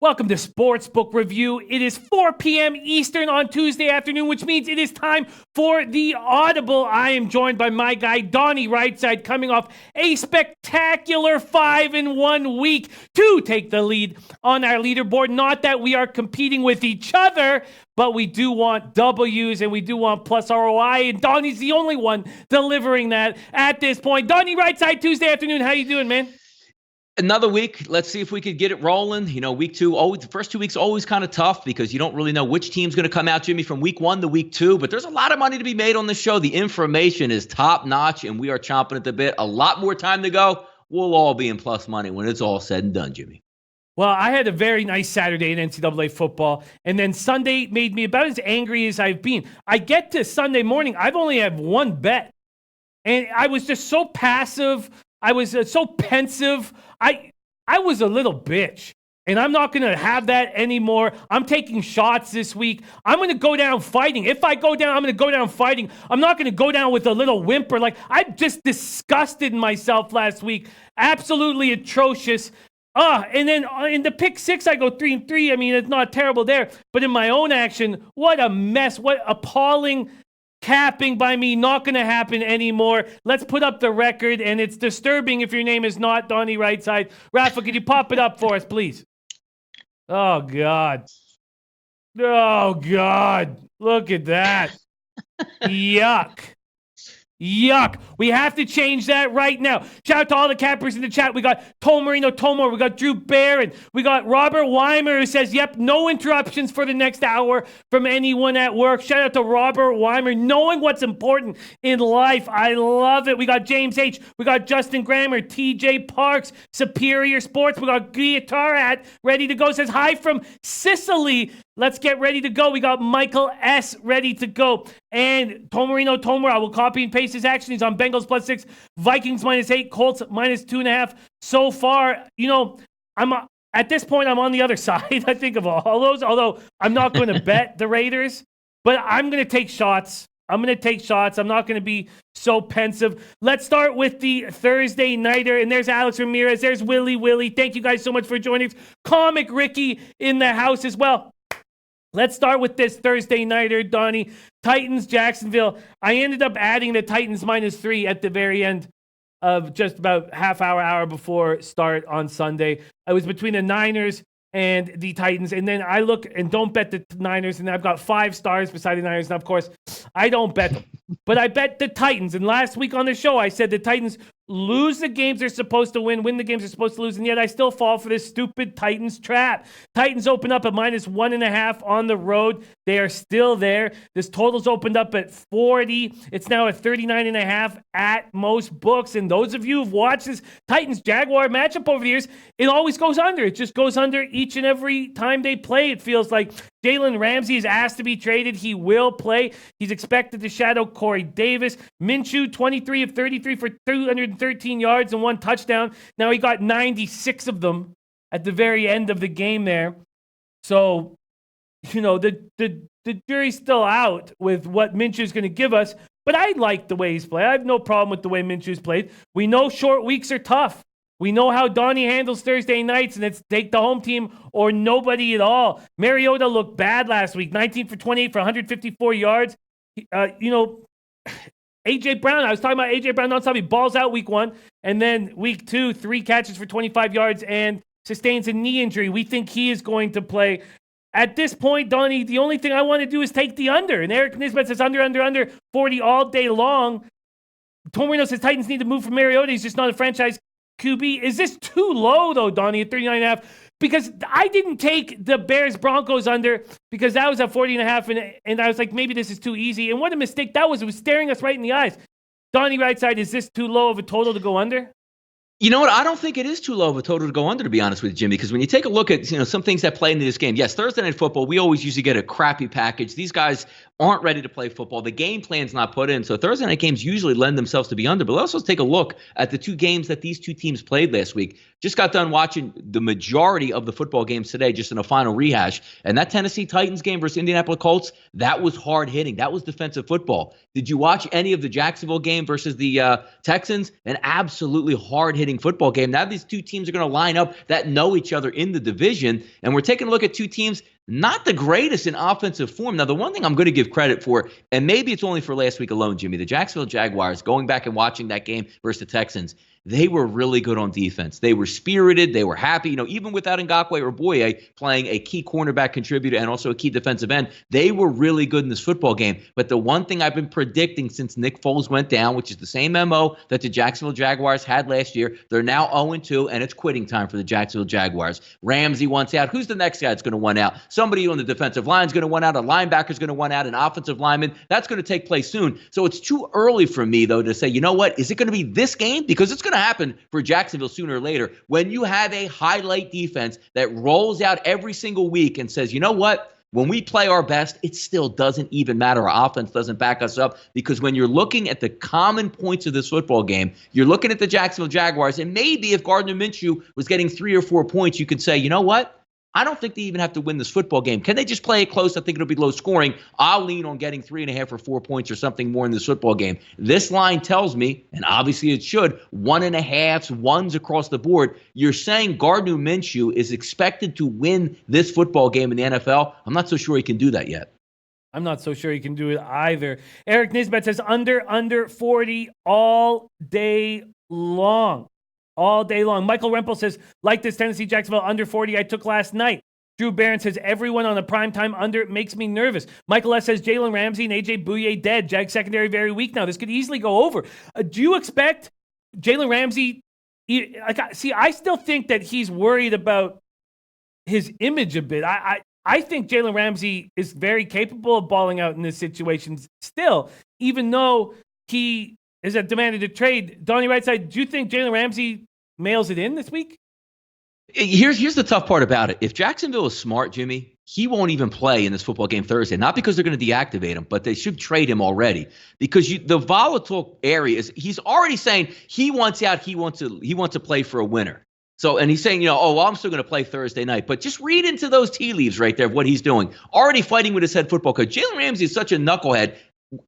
Welcome to Sportsbook Review. It is 4 p.m. Eastern on Tuesday afternoon, which means it is time for the Audible. I am joined by my guy, Donnie, RightSide, coming off a spectacular 5-1 week to take the lead on our leaderboard. Not that we are competing with each other, but we do want W's and we do want plus ROI, and Donnie's the only one delivering that at this point. Donnie, RightSide, Tuesday afternoon. How you doing, man? Another week. Let's see if we could get it rolling. You know, week two, always the first 2 weeks always kind of tough because you don't really know which team's going to come out, Jimmy, from week 1 to week 2. But there's a lot of money to be made on this show. The information is top notch, and we are chomping at the bit. A lot more time to go. We'll all be in plus money when it's all said and done, Jimmy. Well, I had a very nice Saturday in NCAA football, and then Sunday made me about as angry as I've been. I get to Sunday morning, I've only had one bet, and I was just so passive. I was so pensive. I was a little bitch, and I'm not going to have that anymore. I'm taking shots this week. I'm going to go down fighting. If I go down, I'm going to go down fighting. I'm not going to go down with a little whimper. Like, I just disgusted myself last week. Absolutely atrocious. And then in the pick six, I go 3-3. I mean, it's not terrible there. But in my own action, what a mess. What appalling capping by me. Not going to happen anymore. Let's put up the record, and it's disturbing if your name is not Donnie RightSide. Rafa, could you pop it up for us, please? Oh, God. Oh, God. Look at that. Yuck. Yuck. We have to change that right now. Shout out to all the cappers in the chat. We got Tomarino Tomor. We got Drew Barron. We got Robert Weimer who says, yep, no interruptions for the next hour from anyone at work. Shout out to Robert Weimer, knowing what's important in life. I love it. We got James H. We got Justin Grammer, TJ Parks, Superior Sports. We got Guitar Hat ready to go. Says hi from Sicily. Let's get ready to go. We got Michael S. ready to go. And Tomarino Tomor, I will copy and paste his action. He's on Bengals +6, Vikings -8, Colts -2.5. So far, you know, at this point, I'm on the other side, I think, of all those. Although I'm not going to bet the Raiders, but I'm going to take shots. I'm not going to be so pensive. Let's start with the Thursday nighter. And there's Alex Ramirez. There's Willie. Thank you guys so much for joining us. Comic Ricky in the house as well. Let's start with this Thursday nighter, Donnie. Titans, Jacksonville. I ended up adding the Titans -3 at the very end of just about hour before start on Sunday. I was between the Niners and the Titans. And then I look and don't bet the Niners. And I've got 5 stars beside the Niners. And of course, I don't bet them. But I bet the Titans. And last week on the show, I said the Titans lose the games they're supposed to win the games they're supposed to lose, and yet I still fall for this stupid Titans trap. Titans open up at -1.5 on the road. They are still there. This total's opened up at 40. It's now at 39.5 at most books. And those of you who've watched this Titans-Jaguar matchup over the years, it always goes under. It just goes under each and every time they play. It feels like Jalen Ramsey is asked to be traded. He will play. He's expected to shadow Corey Davis. Minshew, 23 of 33 for 213 yards and 1 touchdown. Now he got 96 of them at the very end of the game there. So, you know, the jury's still out with what Minshew's going to give us. But I like the way he's played. I have no problem with the way Minshew's played. We know short weeks are tough. We know how Donnie handles Thursday nights, and it's take the home team or nobody at all. Mariota looked bad last week, 19 for 28 for 154 yards. A.J. Brown, I was talking about A.J. Brown nonstop. He balls out week 1, and then week 2, 3 catches for 25 yards and sustains a knee injury. We think he is going to play. At this point, Donnie, the only thing I want to do is take the under. And Eric Nisbet says under, 40 all day long. Tomarino says Titans need to move from Mariota. He's just not a franchise QB. Is this too low, though, Donnie, at 39.5? Because I didn't take the Bears-Broncos under because that was at 40.5, and I was like, maybe this is too easy. And what a mistake that was. It was staring us right in the eyes. Donnie RightSide, is this too low of a total to go under? You know what? I don't think it is too low of a total to go under, to be honest with you, Jimmy, because when you take a look at some things that play into this game, yes, Thursday Night Football, we always usually get a crappy package. These guys aren't ready to play football. The game plan's not put in. So Thursday night games usually lend themselves to be under. But let's also take a look at the two games that these two teams played last week. Just got done watching the majority of the football games today, just in a final rehash. And that Tennessee Titans game versus Indianapolis Colts, that was hard hitting. That was defensive football. Did you watch any of the Jacksonville game versus the Texans? An absolutely hard hitting football game. Now these two teams are going to line up that know each other in the division. And we're taking a look at two teams not the greatest in offensive form. Now, the one thing I'm going to give credit for, and maybe it's only for last week alone, Jimmy, the Jacksonville Jaguars, going back and watching that game versus the Texans, they were really good on defense. They were spirited. They were happy. Even without Ngakoue or Boye playing a key cornerback contributor and also a key defensive end, they were really good in this football game. But the one thing I've been predicting since Nick Foles went down, which is the same MO that the Jacksonville Jaguars had last year, they're now 0-2, and it's quitting time for the Jacksonville Jaguars. Ramsey wants out. Who's the next guy that's going to want out? Somebody on the defensive line is going to want out. A linebacker is going to want out. An offensive lineman. That's going to take place soon. So it's too early for me, though, to say, you know what? Is it going to be this game? Because it's going to happen for Jacksonville sooner or later. When you have a highlight defense that rolls out every single week and says, you know what? When we play our best, it still doesn't even matter. Our offense doesn't back us up, because when you're looking at the common points of this football game, you're looking at the Jacksonville Jaguars, and maybe if Gardner Minshew was getting 3 or 4 points, you could say, you know what? I don't think they even have to win this football game. Can they just play it close? I think it'll be low scoring. I'll lean on getting 3.5 or 4 points or something more in this football game. This line tells me, and obviously it should, 1.5s, 1s across the board. You're saying Gardner Minshew is expected to win this football game in the NFL. I'm not so sure he can do that yet. I'm not so sure he can do it either. Eric Nisbet says under 40 all day long. All day long. Michael Rempel says, like this Tennessee Jacksonville under 40 I took last night. Drew Barron says, everyone on the primetime under makes me nervous. Michael S. says, Jalen Ramsey and A.J. Bouye dead. Jag secondary very weak now. This could easily go over. Do you expect Jalen Ramsey? I still think that he's worried about his image a bit. I think Jalen Ramsey is very capable of balling out in this situation still, even though he is demanded a trade. Donnie RightSide, do you think Jalen Ramsey mails it in this week? Here's the tough part about it. If Jacksonville is smart, Jimmy, he won't even play in this football game Thursday. Not because they're going to deactivate him, but they should trade him already. Because the volatile area is he's already saying he wants out. He wants to play for a winner. So, and he's saying, I'm still going to play Thursday night. But just read into those tea leaves right there of what he's doing. Already fighting with his head football coach. Jalen Ramsey is such a knucklehead.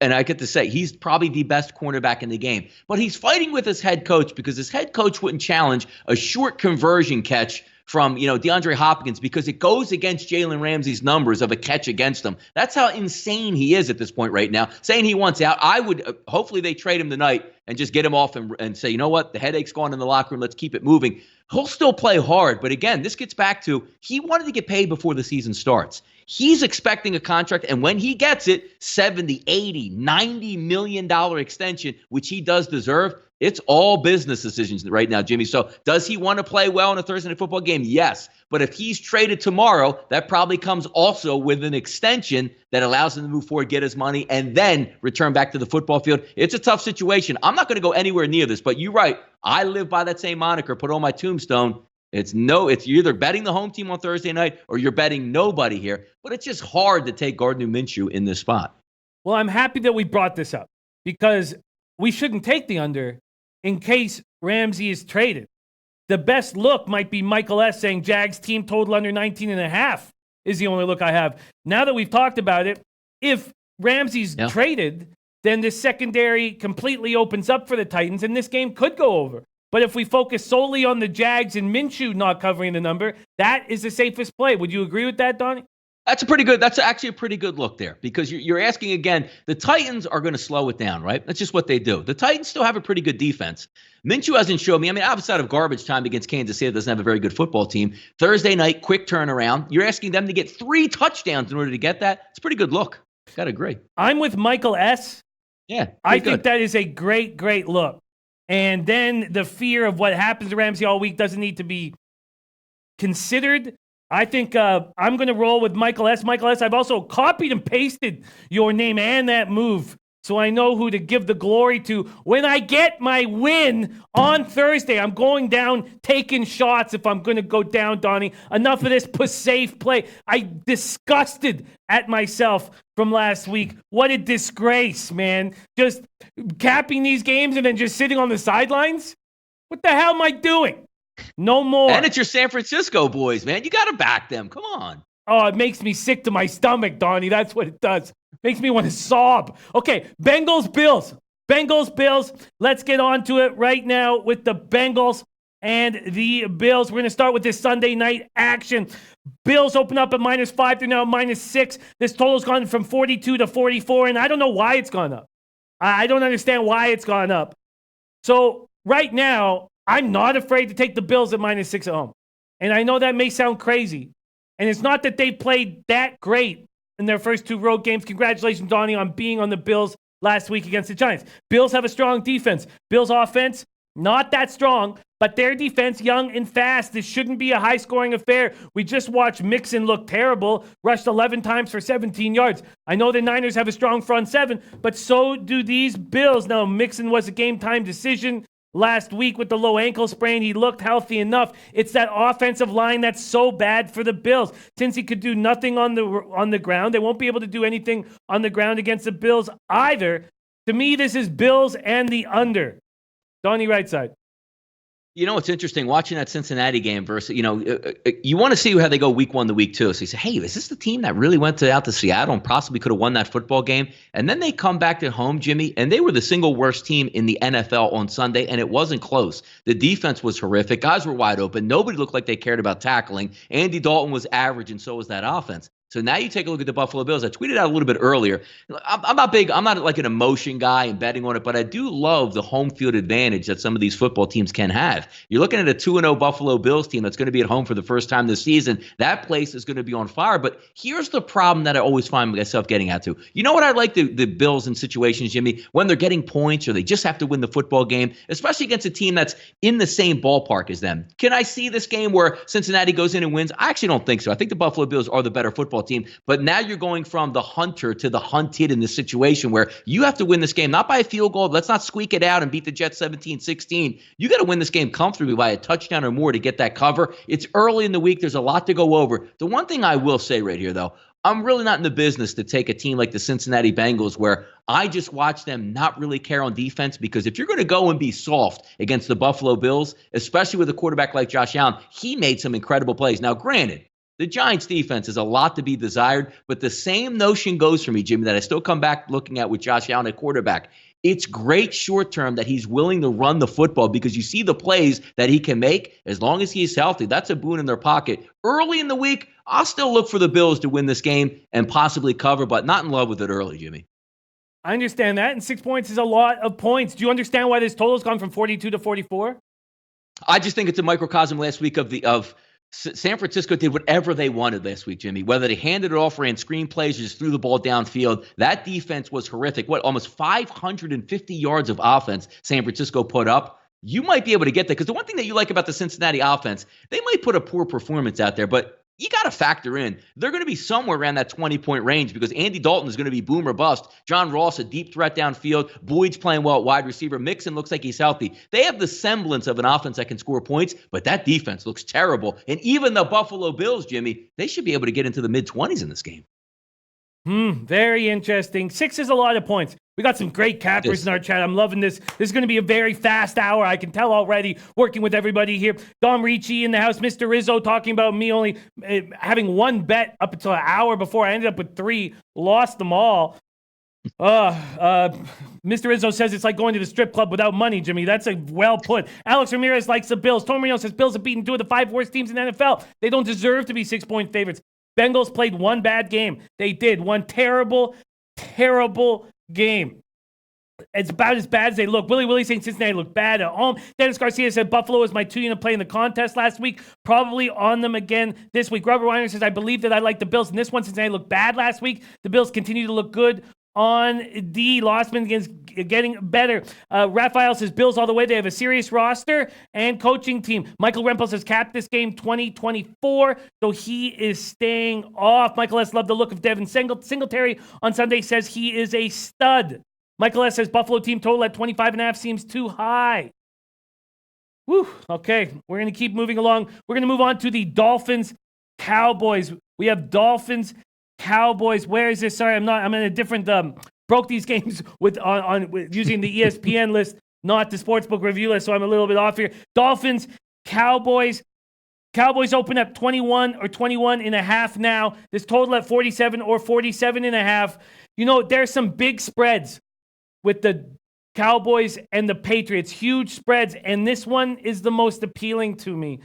And I get to say, he's probably the best cornerback in the game. But he's fighting with his head coach because his head coach wouldn't challenge a short conversion catch from, DeAndre Hopkins, because it goes against Jalen Ramsey's numbers of a catch against him. That's how insane he is at this point right now. Saying he wants out, I would hopefully they trade him tonight and just get him off and say, you know what, the headache's gone in the locker room. Let's keep it moving. He'll still play hard. But again, this gets back to he wanted to get paid before the season starts. He's expecting a contract, and when he gets it, $70, $80, $90 million extension, which he does deserve. It's all business decisions right now, Jimmy. So does he want to play well in a Thursday night football game? Yes. But if he's traded tomorrow, that probably comes also with an extension that allows him to move forward, get his money, and then return back to the football field. It's a tough situation. I'm not going to go anywhere near this, but you're right. I live by that same moniker, put on my tombstone. It's you're either betting the home team on Thursday night or you're betting nobody here. But it's just hard to take Gardner Minshew in this spot. Well, I'm happy that we brought this up because we shouldn't take the under in case Ramsey is traded. The best look might be Michael S. saying Jags team total under 19.5 is the only look I have. Now that we've talked about it, if Ramsey's traded, then this secondary completely opens up for the Titans and this game could go over. But if we focus solely on the Jags and Minshew not covering the number, that is the safest play. Would you agree with that, Donnie? That's actually a pretty good look there, because you're asking again, the Titans are going to slow it down, right? That's just what they do. The Titans still have a pretty good defense. Minshew hasn't shown me, outside of garbage time against Kansas City, doesn't have a very good football team. Thursday night, quick turnaround. You're asking them to get 3 touchdowns in order to get that? It's a pretty good look. Got to agree. I'm with Michael S. Yeah. I think that is a great, great look. And then the fear of what happens to Ramsey all week doesn't need to be considered. I think I'm going to roll with Michael S. Michael S., I've also copied and pasted your name and that move so I know who to give the glory to. When I get my win on Thursday, I'm going down taking shots if I'm going to go down, Donnie. Enough of this safe play. I disgusted at myself from last week. What a disgrace, man. Just capping these games and then just sitting on the sidelines? What the hell am I doing? No more. And it's your San Francisco boys, man. You got to back them. Come on. Oh, it makes me sick to my stomach, Donnie. That's what it does. Makes me want to sob. Okay, Bengals, Bills. Bengals, Bills. Let's get on to it right now with the Bengals and the Bills. We're going to start with this Sunday night action. Bills open up at -5. They're now -6. This total's gone from 42 to 44, and I don't know why it's gone up. I don't understand why it's gone up. So right now, I'm not afraid to take the Bills at -6 at home. And I know that may sound crazy. And it's not that they played that great in their first 2 road games. Congratulations, Donnie, on being on the Bills last week against the Giants. Bills have a strong defense. Bills offense, not that strong, but their defense, young and fast. This shouldn't be a high-scoring affair. We just watched Mixon look terrible, rushed 11 times for 17 yards. I know the Niners have a strong front seven, but so do these Bills. Now, Mixon was a game-time decision last week with the low ankle sprain. He looked healthy enough. It's that offensive line that's so bad for the Bills. Since he could do nothing on the ground, they won't be able to do anything on the ground against the Bills either. To me, this is Bills and the under. Donnie, right side. You know, it's interesting watching that Cincinnati game versus, you want to see how they go week 1 to week 2. So you say, hey, is this the team that really went out to Seattle and possibly could have won that football game? And then they come back to home, Jimmy, and they were the single worst team in the NFL on Sunday, and it wasn't close. The defense was horrific. Guys were wide open. Nobody looked like they cared about tackling. Andy Dalton was average, and so was that offense. So now you take a look at the Buffalo Bills. I tweeted out a little bit earlier. I'm not big. I'm not like an emotion guy and betting on it, but I do love the home field advantage that some of these football teams can have. You're looking at a 2-0 Buffalo Bills team that's going to be at home for the first time this season. That place is going to be on fire. But here's the problem that I always find myself getting out to. You know what I like the Bills in situations, Jimmy, when they're getting points or they just have to win the football game, especially against a team that's in the same ballpark as them. Can I see this game where Cincinnati goes in and wins? I actually don't think so. I think the Buffalo Bills are the better football team, but now you're going from the hunter to the hunted in this situation where you have to win this game, not by a field goal. Let's not squeak it out and beat the Jets 17-16. You got to win this game comfortably by a touchdown or more to get that cover. It's early in the week. There's a lot to go over. The one thing I will say right here, though, I'm really not in the business to take a team like the Cincinnati Bengals where I just watch them not really care on defense, because if you're going to go and be soft against the Buffalo Bills, especially with a quarterback like Josh Allen, he made some incredible plays. Now, granted, the Giants defense is a lot to be desired, but the same notion goes for me, Jimmy, that I still come back looking at with Josh Allen at quarterback. It's great short term that he's willing to run the football because you see the plays that he can make as long as he's healthy. That's a boon in their pocket. Early in the week, I'll still look for the Bills to win this game and possibly cover, but not in love with it early, Jimmy. I understand that, and 6 points is a lot of points. Do you understand why this total's gone from 42 to 44? I just think it's a microcosm last week of San Francisco did whatever they wanted last week, Jimmy. Whether they handed it off, ran screen plays, or just threw the ball downfield, that defense was horrific. Almost 550 yards of offense San Francisco put up. You might be able to get that because the one thing that you like about the Cincinnati offense, they might put a poor performance out there, but you got to factor in they're going to be somewhere around that 20-point range because Andy Dalton is going to be boom or bust. John Ross, a deep threat downfield. Boyd's playing well at wide receiver. Mixon looks like he's healthy. They have the semblance of an offense that can score points, but that defense looks terrible. And even the Buffalo Bills, Jimmy, they should be able to get into the mid-20s in this game. Very interesting. 6 is a lot of points. We got some great cappers in our chat. I'm loving this. This is going to be a very fast hour. I can tell already, working with everybody here. Dom Ricci in the house. Mr. Rizzo talking about me only having one bet up until an hour before. I ended up with 3. Lost them all. Mr. Rizzo says it's like going to the strip club without money, Jimmy. That's a well put. Alex Ramirez likes the Bills. Tom Marino says Bills have beaten 2 of the 5 worst teams in the NFL. They don't deserve to be 6-point favorites. Bengals played one bad game. They did. One terrible, terrible game. It's about as bad as they look. Willie saying Cincinnati looked bad at home. Dennis Garcia said Buffalo was my 2-unit play in the contest last week. Probably on them again this week. Robert Weiner says I believe that I like the Bills in this one. Cincinnati looked bad last week. The Bills continue to look good on D. Lossman against getting better. Raphael says Bills all the way. They have a serious roster and coaching team. Michael Rempel says capped this game 2024, so he is staying off. Michael S. loved the look of Devin Singletary on Sunday, says he is a stud. Michael S. says Buffalo team total at 25.5 seems too high. Whew. Okay, we're going to keep moving along. We're going to move on to the Dolphins Cowboys. We have Dolphins Cowboys. Where is this? Sorry, I'm in a different broke these games with using the ESPN list, not the Sportsbook review list, so I'm a little bit off here. Dolphins Cowboys. Cowboys open up 21 or 21.5 now. This total at 47 or 47.5. You know, there's some big spreads with the Cowboys and the Patriots, huge spreads, and this one is the most appealing to me.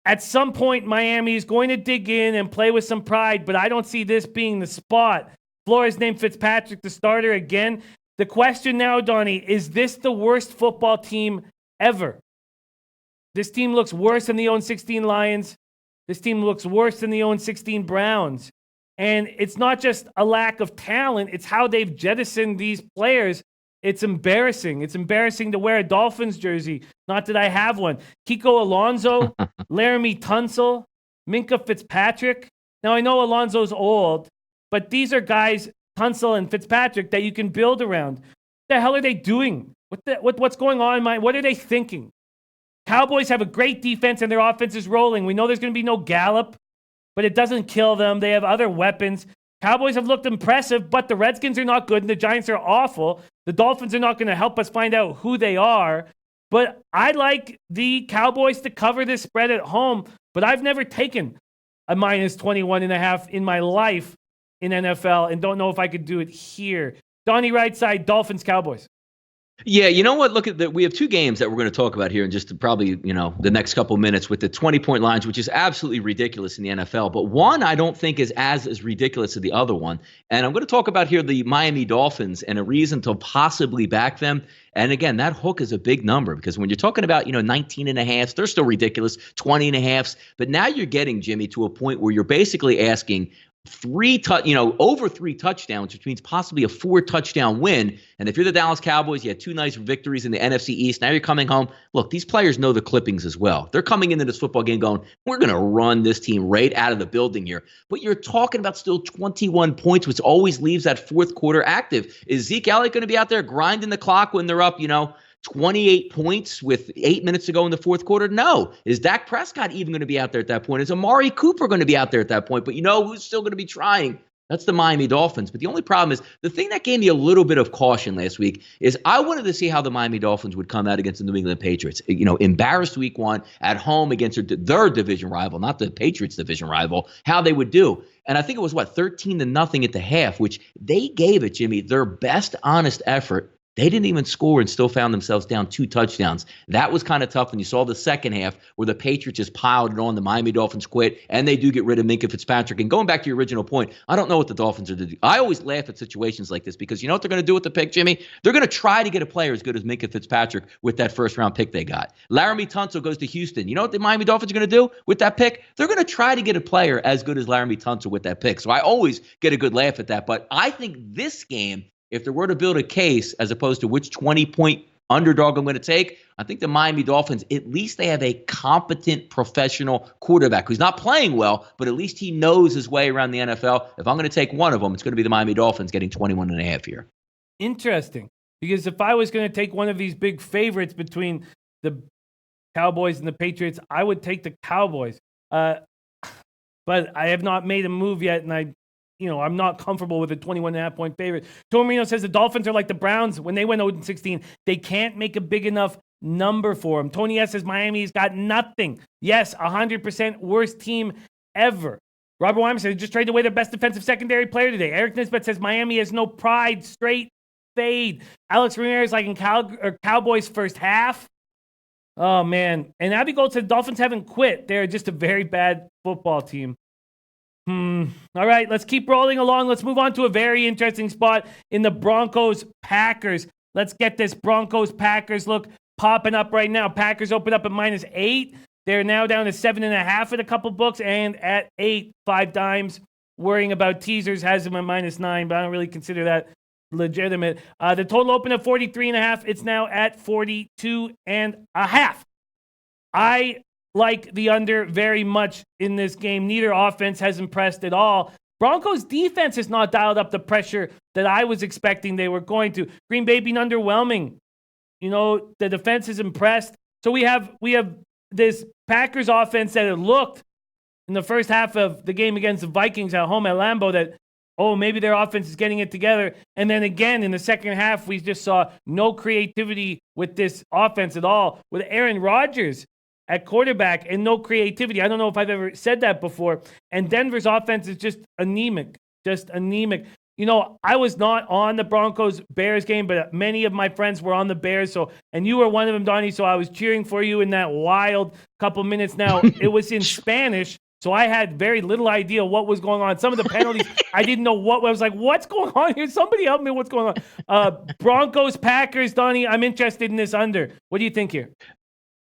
At some point, Miami is going to dig in and play with some pride, but I don't see this being the spot. Flores named Fitzpatrick the starter again. The question now, Donnie, is this the worst football team ever? This team looks worse than the 0-16 Lions. This team looks worse than the 0-16 Browns. And it's not just a lack of talent, it's how they've jettisoned these players. It's embarrassing. It's embarrassing to wear a Dolphins jersey. Not that I have one. Kiko Alonso, Laramie Tunsil, Minka Fitzpatrick. Now, I know Alonso's old, but these are guys, Tunsil and Fitzpatrick, that you can build around. What the hell are they doing? What's going on? What are they thinking? Cowboys have a great defense and their offense is rolling. We know there's going to be no Gallup, but it doesn't kill them. They have other weapons. Cowboys have looked impressive, but the Redskins are not good and the Giants are awful. The Dolphins are not going to help us find out who they are. But I like the Cowboys to cover this spread at home, but I've never taken a minus 21.5 in my life in NFL and don't know if I could do it here. Donnie, right side, Dolphins, Cowboys. Yeah, you know what? Look at that. We have two games that we're going to talk about here in just probably, the next couple minutes with the 20-point lines, which is absolutely ridiculous in the NFL. But one I don't think is as ridiculous as the other one. And I'm going to talk about here the Miami Dolphins and a reason to possibly back them. And again, that hook is a big number because when you're talking about, 19.5, they're still ridiculous, 20.5. But now you're getting, Jimmy, to a point where you're basically asking over 3 touchdowns, which means possibly a 4-touchdown win. And if you're the Dallas Cowboys, you had 2 nice victories in the NFC East. Now you're coming home. Look, these players know the clippings as well. They're coming into this football game going, we're going to run this team right out of the building here. But you're talking about still 21 points, which always leaves that fourth quarter active. Is Zeke Elliott going to be out there grinding the clock when they're up, 28 points with 8 minutes to go in the fourth quarter? No. Is Dak Prescott even going to be out there at that point? Is Amari Cooper going to be out there at that point? But who's still going to be trying? That's the Miami Dolphins. But the only problem is the thing that gave me a little bit of caution last week is I wanted to see how the Miami Dolphins would come out against the New England Patriots. Embarrassed week 1 at home against their division rival, not the Patriots division rival, how they would do. And I think it was 13-0 at the half, which they gave it, Jimmy, their best honest effort. They didn't even score and still found themselves down 2 touchdowns. That was kind of tough when you saw the second half where the Patriots just piled it on. The Miami Dolphins quit, and they do get rid of Minka Fitzpatrick. And going back to your original point, I don't know what the Dolphins are to do. I always laugh at situations like this because you know what they're going to do with the pick, Jimmy? They're going to try to get a player as good as Minka Fitzpatrick with that first-round pick they got. Laramie Tunsil goes to Houston. You know what the Miami Dolphins are going to do with that pick? They're going to try to get a player as good as Laramie Tunsil with that pick. So I always get a good laugh at that. But I think this game, if there were to build a case as opposed to which 20-point underdog I'm going to take, I think the Miami Dolphins, at least they have a competent professional quarterback who's not playing well, but at least he knows his way around the NFL. If I'm going to take one of them, it's going to be the Miami Dolphins getting 21.5 here. Interesting. Because if I was going to take one of these big favorites between the Cowboys and the Patriots, I would take the Cowboys. But I have not made a move yet, and I'm not comfortable with a 21.5-point favorite. Torino says the Dolphins are like the Browns when they went 0-16. They can't make a big enough number for them. Tony S says Miami's got nothing. Yes, 100% worst team ever. Robert Wyman says just traded away their best defensive secondary player today. Eric Nisbet says Miami has no pride. Straight fade. Alex Ramirez like in Cowboys first half. Oh, man. And Abby Gold said Dolphins haven't quit. They're just a very bad football team. All right, let's keep rolling along. Let's move on to a very interesting spot in the Broncos-Packers. Let's get this Broncos-Packers look popping up right now. Packers open up at -8. They're now down to 7.5 at a couple books, and at 8, 5 dimes. Worrying about teasers has them at -9, but I don't really consider that legitimate. The total opened at 43.5. It's now at 42.5. I like the under very much in this game. Neither offense has impressed at all. Broncos defense has not dialed up the pressure that I was expecting they were going to. Green Bay being underwhelming. The defense is impressed. So we have this Packers offense that it looked in the first half of the game against the Vikings at home at Lambeau that, maybe their offense is getting it together. And then again, in the second half, we just saw no creativity with this offense at all, with Aaron Rodgers at quarterback and no creativity. I don't know if I've ever said that before. And Denver's offense is just anemic. I was not on the Broncos-Bears game, but many of my friends were on the Bears. And you were one of them, Donnie, so I was cheering for you in that wild couple minutes. Now, it was in Spanish, so I had very little idea what was going on. Some of the penalties, I didn't know what. I was like, what's going on here? Somebody help me, what's going on? Broncos, Packers, Donnie, I'm interested in this under. What do you think here?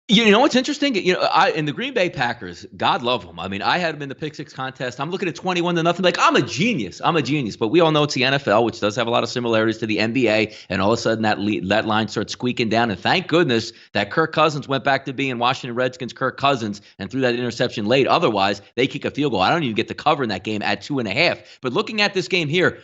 You know what's interesting? In the Green Bay Packers, God love them. I mean, I had them in the pick six contest. I'm looking at 21-0. Like, I'm a genius. But we all know it's the NFL, which does have a lot of similarities to the NBA. And all of a sudden, that line starts squeaking down. And thank goodness that Kirk Cousins went back to being Washington Redskins Kirk Cousins and threw that interception late. Otherwise, they kick a field goal. I don't even get the cover in that game at 2.5. But looking at this game here,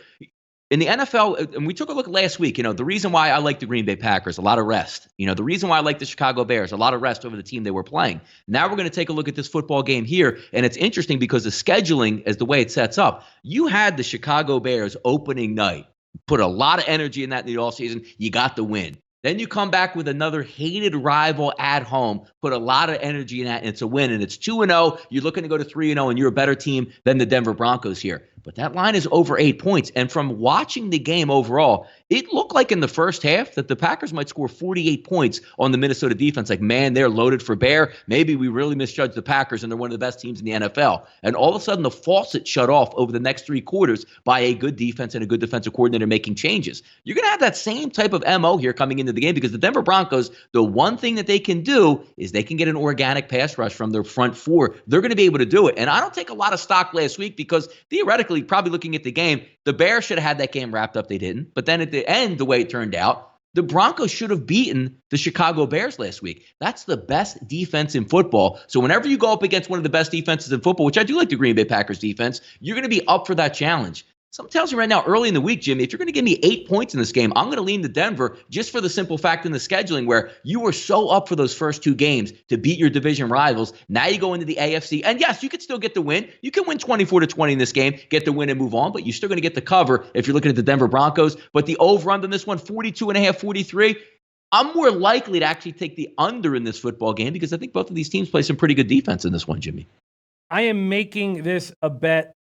in the NFL, and we took a look last week, the reason why I like the Green Bay Packers, a lot of rest. The reason why I like the Chicago Bears, a lot of rest over the team they were playing. Now we're going to take a look at this football game here, and it's interesting because the scheduling is the way it sets up. You had the Chicago Bears opening night, put a lot of energy in that in the offseason. You got the win. Then you come back with another hated rival at home, put a lot of energy in that, and it's a win. And it's 2-0. You're looking to go to 3-0, and you're a better team than the Denver Broncos here. But that line is over 8 points. And from watching the game overall, it looked like in the first half that the Packers might score 48 points on the Minnesota defense. Like, man, they're loaded for bear. Maybe we really misjudged the Packers, and they're one of the best teams in the NFL. And all of a sudden, the faucet shut off over the next 3 quarters by a good defense and a good defensive coordinator making changes. You're going to have that same type of MO here coming into the game because the Denver Broncos, the one thing that they can do is they can get an organic pass rush from their front four. They're going to be able to do it. And I don't take a lot of stock last week because theoretically, probably looking at the game, the Bears should have had that game wrapped up. They didn't. But then at the end, the way it turned out, the Broncos should have beaten the Chicago Bears last week. That's the best defense in football. So whenever you go up against one of the best defenses in football, which I do like the Green Bay Packers defense, you're going to be up for that challenge. Something tells you right now, early in the week, Jimmy, if you're going to give me 8 points in this game, I'm going to lean to Denver just for the simple fact in the scheduling where you were so up for those first 2 games to beat your division rivals. Now you go into the AFC, and yes, you could still get the win. You can win 24-20 in this game, get the win and move on, but you're still going to get the cover if you're looking at the Denver Broncos. But the over-under in this one, 42.5, 43, I'm more likely to actually take the under in this football game because I think both of these teams play some pretty good defense in this one, Jimmy. I am making this a bet.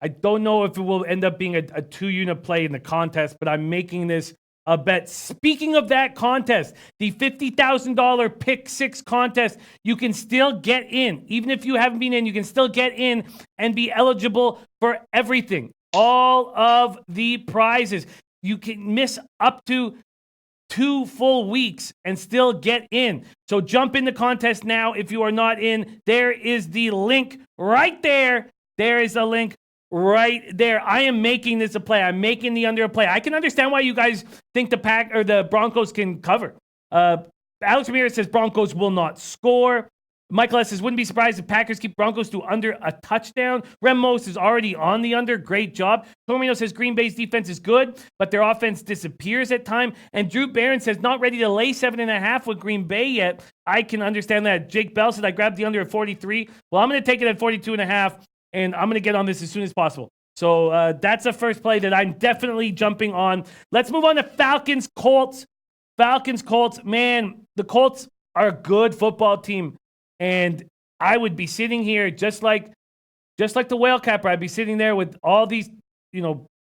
I don't know if it will end up being a 2-unit play in the contest, but I'm making this a bet. Speaking of that contest, the $50,000 Pick 6 contest, you can still get in. Even if you haven't been in, you can still get in and be eligible for everything. All of the prizes. You can miss up to 2 full weeks and still get in. So jump in the contest now if you are not in. There is the link right there. There is a link right there. I am making this a play. I'm making the under a play. I can understand why you guys think the Broncos can cover. Alex Ramirez says Broncos will not score. Michael S. says, wouldn't be surprised if Packers keep Broncos to under a touchdown. Remos is already on the under. Great job. Tormino says Green Bay's defense is good, but their offense disappears at time. And Drew Barron says not ready to lay 7.5 with Green Bay yet. I can understand that. Jake Bell said I grabbed the under at 43. Well, I'm going to take it at 42.5. And I'm going to get on this as soon as possible. So that's the first play that I'm definitely jumping on. Let's move on to Falcons-Colts. Falcons-Colts. Man, the Colts are a good football team. And I would be sitting here just like the Whale Capper. I'd be sitting there with all these,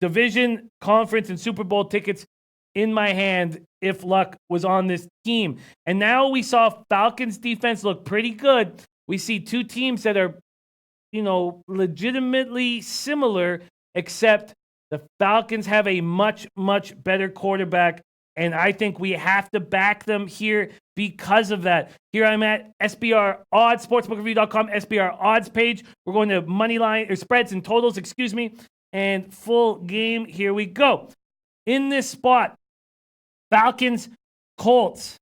division, conference, and Super Bowl tickets in my hand if luck was on this team. And now we saw Falcons defense look pretty good. We see 2 teams that are legitimately similar, except the Falcons have a much, much better quarterback, and I think we have to back them here because of that. Here I'm at SBR Odds, sportsbookreview.com, SBR Odds page. We're going to money line, or spreads and totals, and full game. Here we go. In this spot, Falcons, Colts.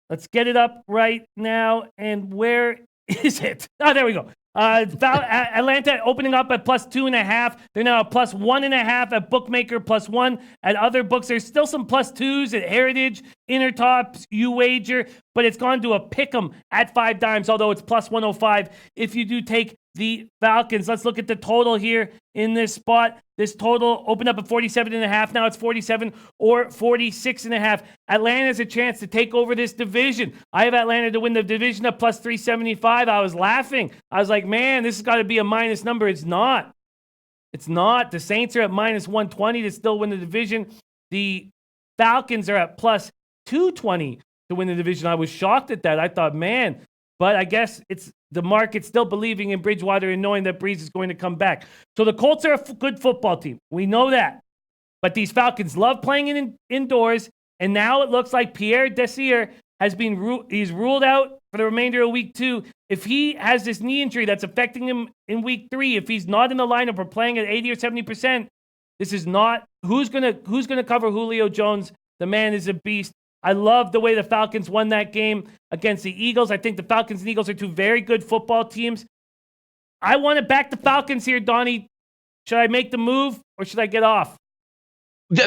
Let's get it up right now, and where is it? Oh, there we go. Atlanta opening up at +2.5. They're now at +1.5 at Bookmaker, +1 at other books. There's still some +2s at Heritage, Intertops, UWager, but it's gone to a pick'em at 5 dimes, although it's +105 if you do take the Falcons. Let's look at the total here in this spot. This total opened up at 47.5. Now it's 47 or 46.5. Atlanta has a chance to take over this division. I have Atlanta to win the division at +375. I was laughing. I was like, man, this has got to be a minus number. It's not. It's not. The Saints are at -120 to still win the division. The Falcons are at +220 to win the division. I was shocked at that. I thought, man, but I guess it's the market still believing in Bridgewater and knowing that Breeze is going to come back. So the Colts are a good football team. We know that. But these Falcons love playing indoors, and now it looks like Pierre Desir has been he's ruled out for the remainder of week 2. If he has this knee injury that's affecting him in week 3, if he's not in the lineup or playing at 80 or 70%, this is not who's gonna cover Julio Jones. The man is a beast. I love the way the Falcons won that game against the Eagles. I think the Falcons and Eagles are two very good football teams. I want to back the Falcons here, Donnie. Should I make the move or should I get off?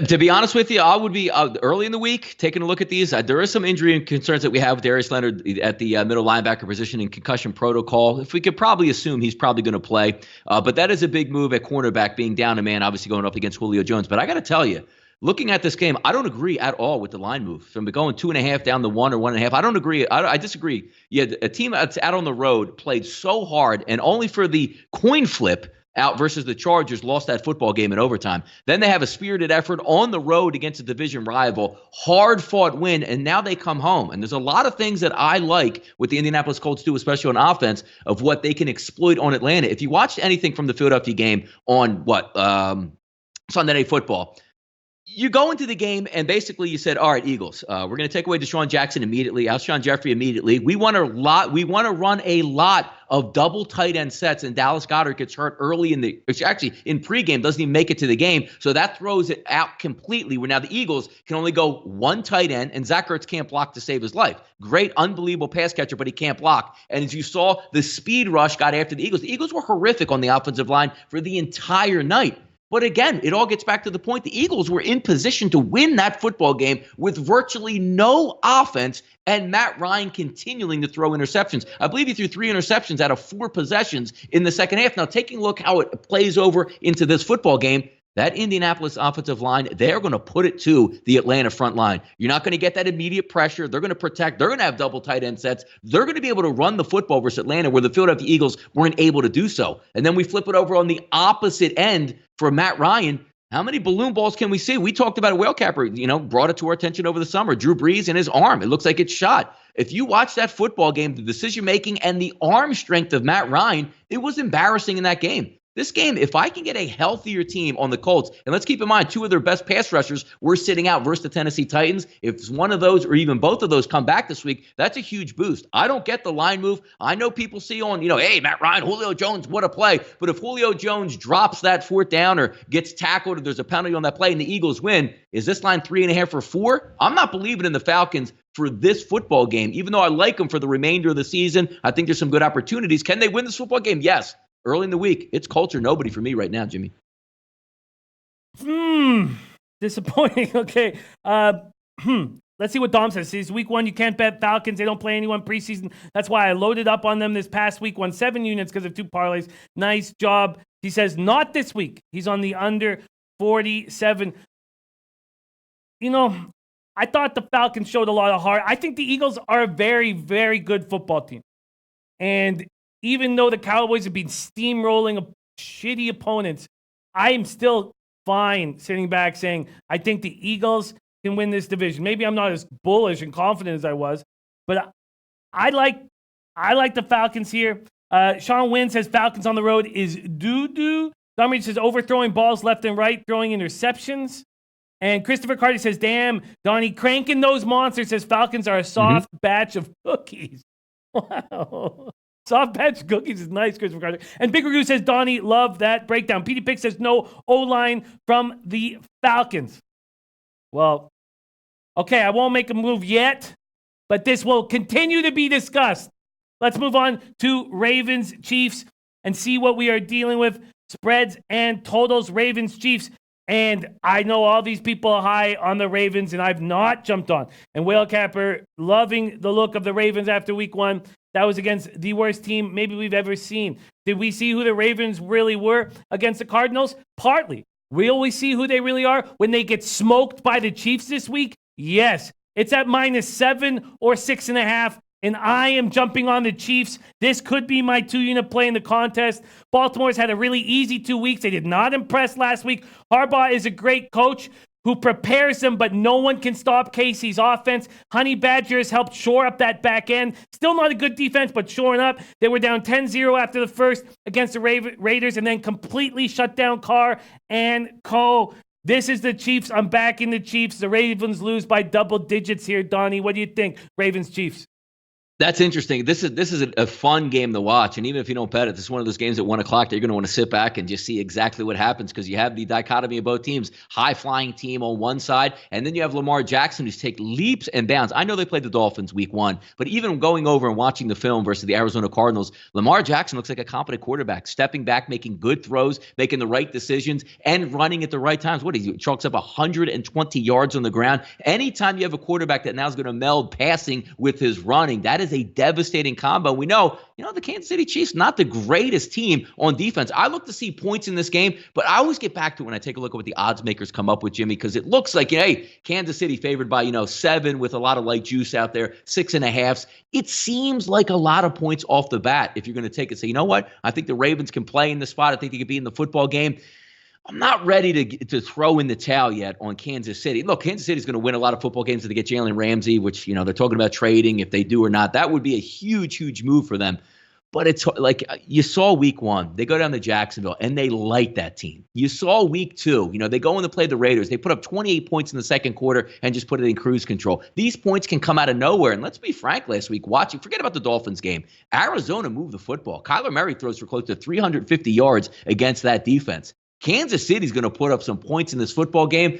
To be honest with you, I would be early in the week taking a look at these. There is some injury concerns that we have with Darris Leonard at the middle linebacker position in concussion protocol. If we could probably assume he's probably going to play. But that is a big move at cornerback, being down a man, obviously going up against Julio Jones. But I got to tell you, looking at this game, I don't agree at all with the line move. From going 2.5 down to 1 or 1.5, I don't agree. I disagree. Yeah, a team that's out on the road played so hard, and only for the coin flip out versus the Chargers lost that football game in overtime. Then they have a spirited effort on the road against a division rival, hard-fought win, and now they come home. And there's a lot of things that I like what the Indianapolis Colts do, especially on offense, of what they can exploit on Atlanta. If you watched anything from the Philadelphia game on Sunday Night Football, you go into the game and basically you said, all right, Eagles, we're going to take away Deshaun Jackson immediately, Alshon Jeffrey immediately. We want to run a lot of double tight end sets, and Dallas Goedert gets hurt early in pregame, doesn't even make it to the game. So that throws it out completely, where now the Eagles can only go one tight end, and Zach Ertz can't block to save his life. Great, unbelievable pass catcher, but he can't block. And as you saw, the speed rush got after the Eagles. The Eagles were horrific on the offensive line for the entire night. But again, it all gets back to the point. The Eagles were in position to win that football game with virtually no offense and Matt Ryan continuing to throw interceptions. I believe he threw 3 interceptions out of 4 possessions in the second half. Now, taking a look how it plays over into this football game, that Indianapolis offensive line, they're going to put it to the Atlanta front line. You're not going to get that immediate pressure. They're going to protect. They're going to have double tight end sets. They're going to be able to run the football versus Atlanta, where the Philadelphia Eagles weren't able to do so. And then we flip it over on the opposite end for Matt Ryan. How many balloon balls can we see? We talked about a whale capper, brought it to our attention over the summer. Drew Brees and his arm. It looks like it's shot. If you watch that football game, the decision-making and the arm strength of Matt Ryan, it was embarrassing in that game. This game, if I can get a healthier team on the Colts, and let's keep in mind, 2 of their best pass rushers were sitting out versus the Tennessee Titans. If one of those or even both of those come back this week, that's a huge boost. I don't get the line move. I know people see on, hey, Matt Ryan, Julio Jones, what a play. But if Julio Jones drops that 4th down or gets tackled or there's a penalty on that play and the Eagles win, is this line 3.5 or 4? I'm not believing in the Falcons for this football game, even though I like them for the remainder of the season. I think there's some good opportunities. Can they win this football game? Yes. Early in the week, it's Colts or nobody for me right now, Jimmy. Disappointing. Okay. Let's see what Dom says. It's week 1. You can't bet Falcons. They don't play anyone preseason. That's why I loaded up on them this past week. Won 7 units because of 2 parlays. Nice job. He says not this week. He's on the under 47. I thought the Falcons showed a lot of heart. I think the Eagles are a very, very good football team. And even though the Cowboys have been steamrolling shitty opponents, I am still fine sitting back saying, I think the Eagles can win this division. Maybe I'm not as bullish and confident as I was, but I like the Falcons here. Sean Wynn says Falcons on the road is doo-doo. Dominic says overthrowing balls left and right, throwing interceptions. And Christopher Carty says, damn, Donnie, cranking those monsters, says Falcons are a soft batch of cookies. Wow. Soft batch cookies is nice, Christopher Carter. And Big Ragoo says, Donnie, love that breakdown. Petey Pick says, no O-line from the Falcons. Well, okay, I won't make a move yet, but this will continue to be discussed Let's move on to Ravens Chiefs and see what we are dealing with. Spreads and totals, Ravens Chiefs. And I know all these people are high on the Ravens, and I've not jumped on. And Whale Capper loving the look of the Ravens after week 1. That was against the worst team maybe we've ever seen. Did we see who the Ravens really were against the Cardinals? Partly. Will we see who they really are when they get smoked by the Chiefs this week? Yes. It's at -7 or 6.5. And I am jumping on the Chiefs. This could be my 2-unit play in the contest. Baltimore's had a really easy 2 weeks. They did not impress last week. Harbaugh is a great coach who prepares them, but no one can stop Casey's offense. Honey Badger has helped shore up that back end. Still not a good defense, but shoring up. They were down 10-0 after the first against the Raiders and then completely shut down Carr and Co. This is the Chiefs. I'm backing the Chiefs. The Ravens lose by double digits here, Donnie. What do you think? Ravens, Chiefs. That's interesting. This is a fun game to watch. And even if you don't bet it, this is one of those games at 1 o'clock that you're going to want to sit back and just see exactly what happens because you have the dichotomy of both teams. High-flying team on one side, and then you have Lamar Jackson who's taken leaps and bounds. I know they played the Dolphins week 1, but even going over and watching the film versus the Arizona Cardinals, Lamar Jackson looks like a competent quarterback, stepping back, making good throws, making the right decisions, and running at the right times. He chalks up 120 yards on the ground. Anytime you have a quarterback that now is going to meld passing with his running, that is a devastating combo. We know, the Kansas City Chiefs, not the greatest team on defense. I look to see points in this game, but I always get back to it when I take a look at what the odds makers come up with, Jimmy, because it looks like, hey, Kansas City favored by, 7 with a lot of light juice out there, 6.5. It seems like a lot of points off the bat if you're going to take it. Say, you know what? I think the Ravens can play in the spot. I think they could be in the football game. I'm not ready to throw in the towel yet on Kansas City. Look, Kansas City is going to win a lot of football games if they get Jalen Ramsey, which, they're talking about trading if they do or not. That would be a huge, huge move for them. But it's like you saw week 1. They go down to Jacksonville, and they light that team. You saw week 2. They go in to play the Raiders. They put up 28 points in the second quarter and just put it in cruise control. These points can come out of nowhere. And let's be frank, last week, forget about the Dolphins game. Arizona moved the football. Kyler Murray throws for close to 350 yards against that defense. Kansas City's going to put up some points in this football game.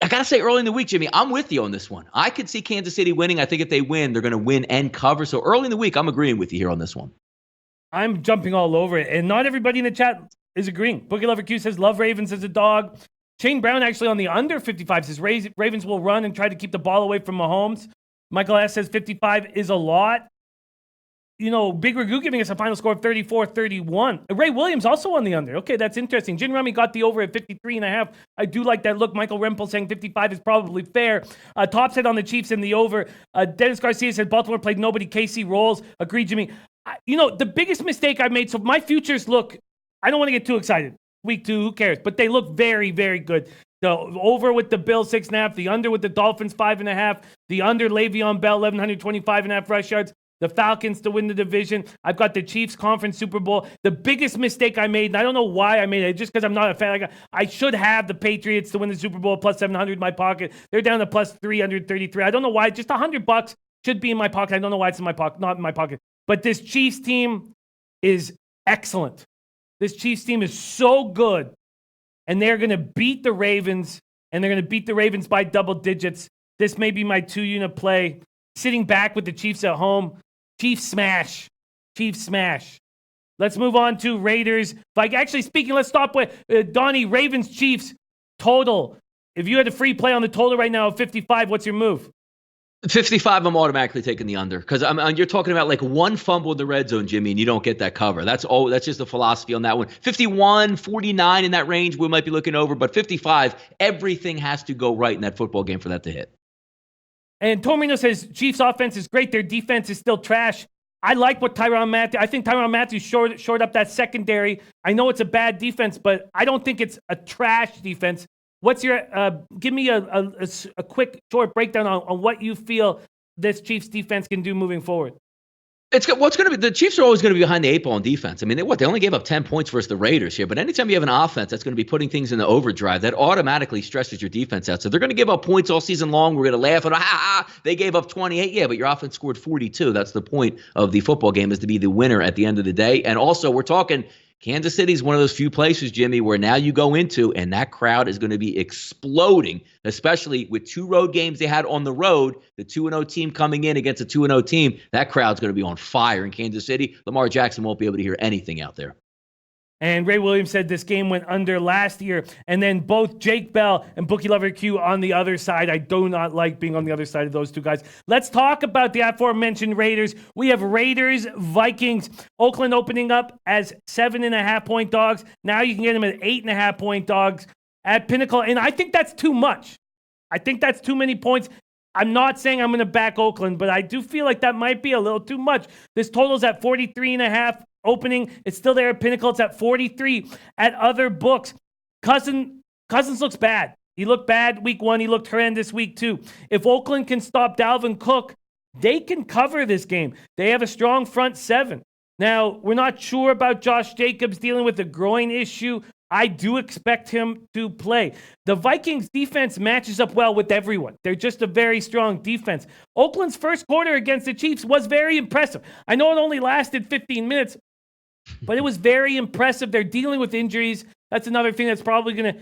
I got to say, early in the week, Jimmy, I'm with you on this one. I could see Kansas City winning. I think if they win, they're going to win and cover. So early in the week, I'm agreeing with you here on this one. I'm jumping all over it. And not everybody in the chat is agreeing. Bookie Lover Q says, love Ravens as a dog. Shane Brown actually on the under 55 says, Ravens will run and try to keep the ball away from Mahomes. Michael S. says 55 is a lot. Big Ragu giving us a final score of 34-31. Ray Williams also on the under. Okay, that's interesting. Jin Rummy got the over at 53.5. I do like that look. Michael Rempel saying 55 is probably fair. Top said on the Chiefs in the over. Dennis Garcia said Baltimore played nobody. KC rolls. Agreed, Jimmy. The biggest mistake I made, so my futures look, I don't want to get too excited. Week 2, who cares? But they look very, very good. The over with the Bills, 6.5. The under with the Dolphins, 5.5. The under Le'Veon Bell, 1,125.5 rush yards. The Falcons to win the division. I've got the Chiefs Conference Super Bowl. The biggest mistake I made, and I don't know why I made it, just because I'm not a fan. I should have the Patriots to win the Super Bowl plus 700 in my pocket. They're down to plus 333. I don't know why. Just $100 should be in my pocket. I don't know why it's in my pocket, not in my pocket. But this Chiefs team is excellent. This Chiefs team is so good, and they're going to beat the Ravens, and they're going to beat the Ravens by double digits. This may be my 2-unit play. Sitting back with the Chiefs at home. Chiefs smash. Chiefs smash. Let's move on to Raiders. Let's stop with Donnie, Ravens, Chiefs, total. If you had a free play on the total right now of 55, what's your move? 55, I'm automatically taking the under because you're talking about like one fumble in the red zone, Jimmy, and you don't get that cover. That's just the philosophy on that one. 51, 49 in that range, we might be looking over, but 55, everything has to go right in that football game for that to hit. And Tormino says, Chiefs offense is great. Their defense is still trash. I like what Tyrann Mathieu. I think Tyrann Mathieu shored up that secondary. I know it's a bad defense, but I don't think it's a trash defense. What's your give me a quick short breakdown on what you feel this Chiefs defense can do moving forward? The Chiefs are always going to be behind the 8 ball on defense. I mean, they only gave up 10 points versus the Raiders here, but anytime you have an offense that's going to be putting things in the overdrive, that automatically stresses your defense out. So they're going to give up points all season long. We're going to laugh at, they gave up 28. Yeah, but your offense scored 42. That's the point of the football game, is to be the winner at the end of the day. And also, we're talking, Kansas City is one of those few places, Jimmy, where now you go into and that crowd is going to be exploding, especially with 2 road games they had on the road. The 2-0 team coming in against a 2-0 team, that crowd's going to be on fire in Kansas City. Lamar Jackson won't be able to hear anything out there. And Ray Williams said this game went under last year. And then both Jake Bell and Bookie Lover Q on the other side. I do not like being on the other side of those two guys. Let's talk about the aforementioned Raiders. We have Raiders, Vikings. Oakland opening up as 7.5-point dogs. Now you can get them at 8.5-point dogs at Pinnacle. And I think that's too much. I think that's too many points. I'm not saying I'm going to back Oakland, but I do feel like that might be a little too much. This total's at 43.5 opening. It's still there at Pinnacle. It's at 43 at other books. Cousins looks bad. He looked bad week 1. He looked horrendous week 2. If Oakland can stop Dalvin Cook, they can cover this game. They have a strong front 7. Now, we're not sure about Josh Jacobs dealing with a groin issue. I do expect him to play. The Vikings defense matches up well with everyone. They're just a very strong defense. Oakland's first quarter against the Chiefs was very impressive. I know it only lasted 15 minutes, but it was very impressive. They're dealing with injuries. That's another thing that's probably going to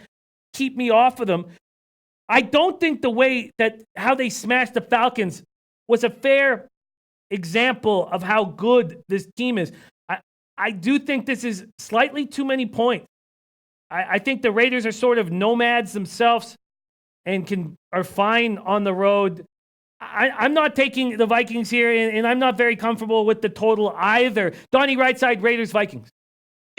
keep me off of them. I don't think the way that how they smashed the Falcons was a fair example of how good this team is. I do think this is slightly too many points. I think the Raiders are sort of nomads themselves and are fine on the road. I'm not taking the Vikings here, and I'm not very comfortable with the total either. Donnie, RightSide, Raiders, Vikings.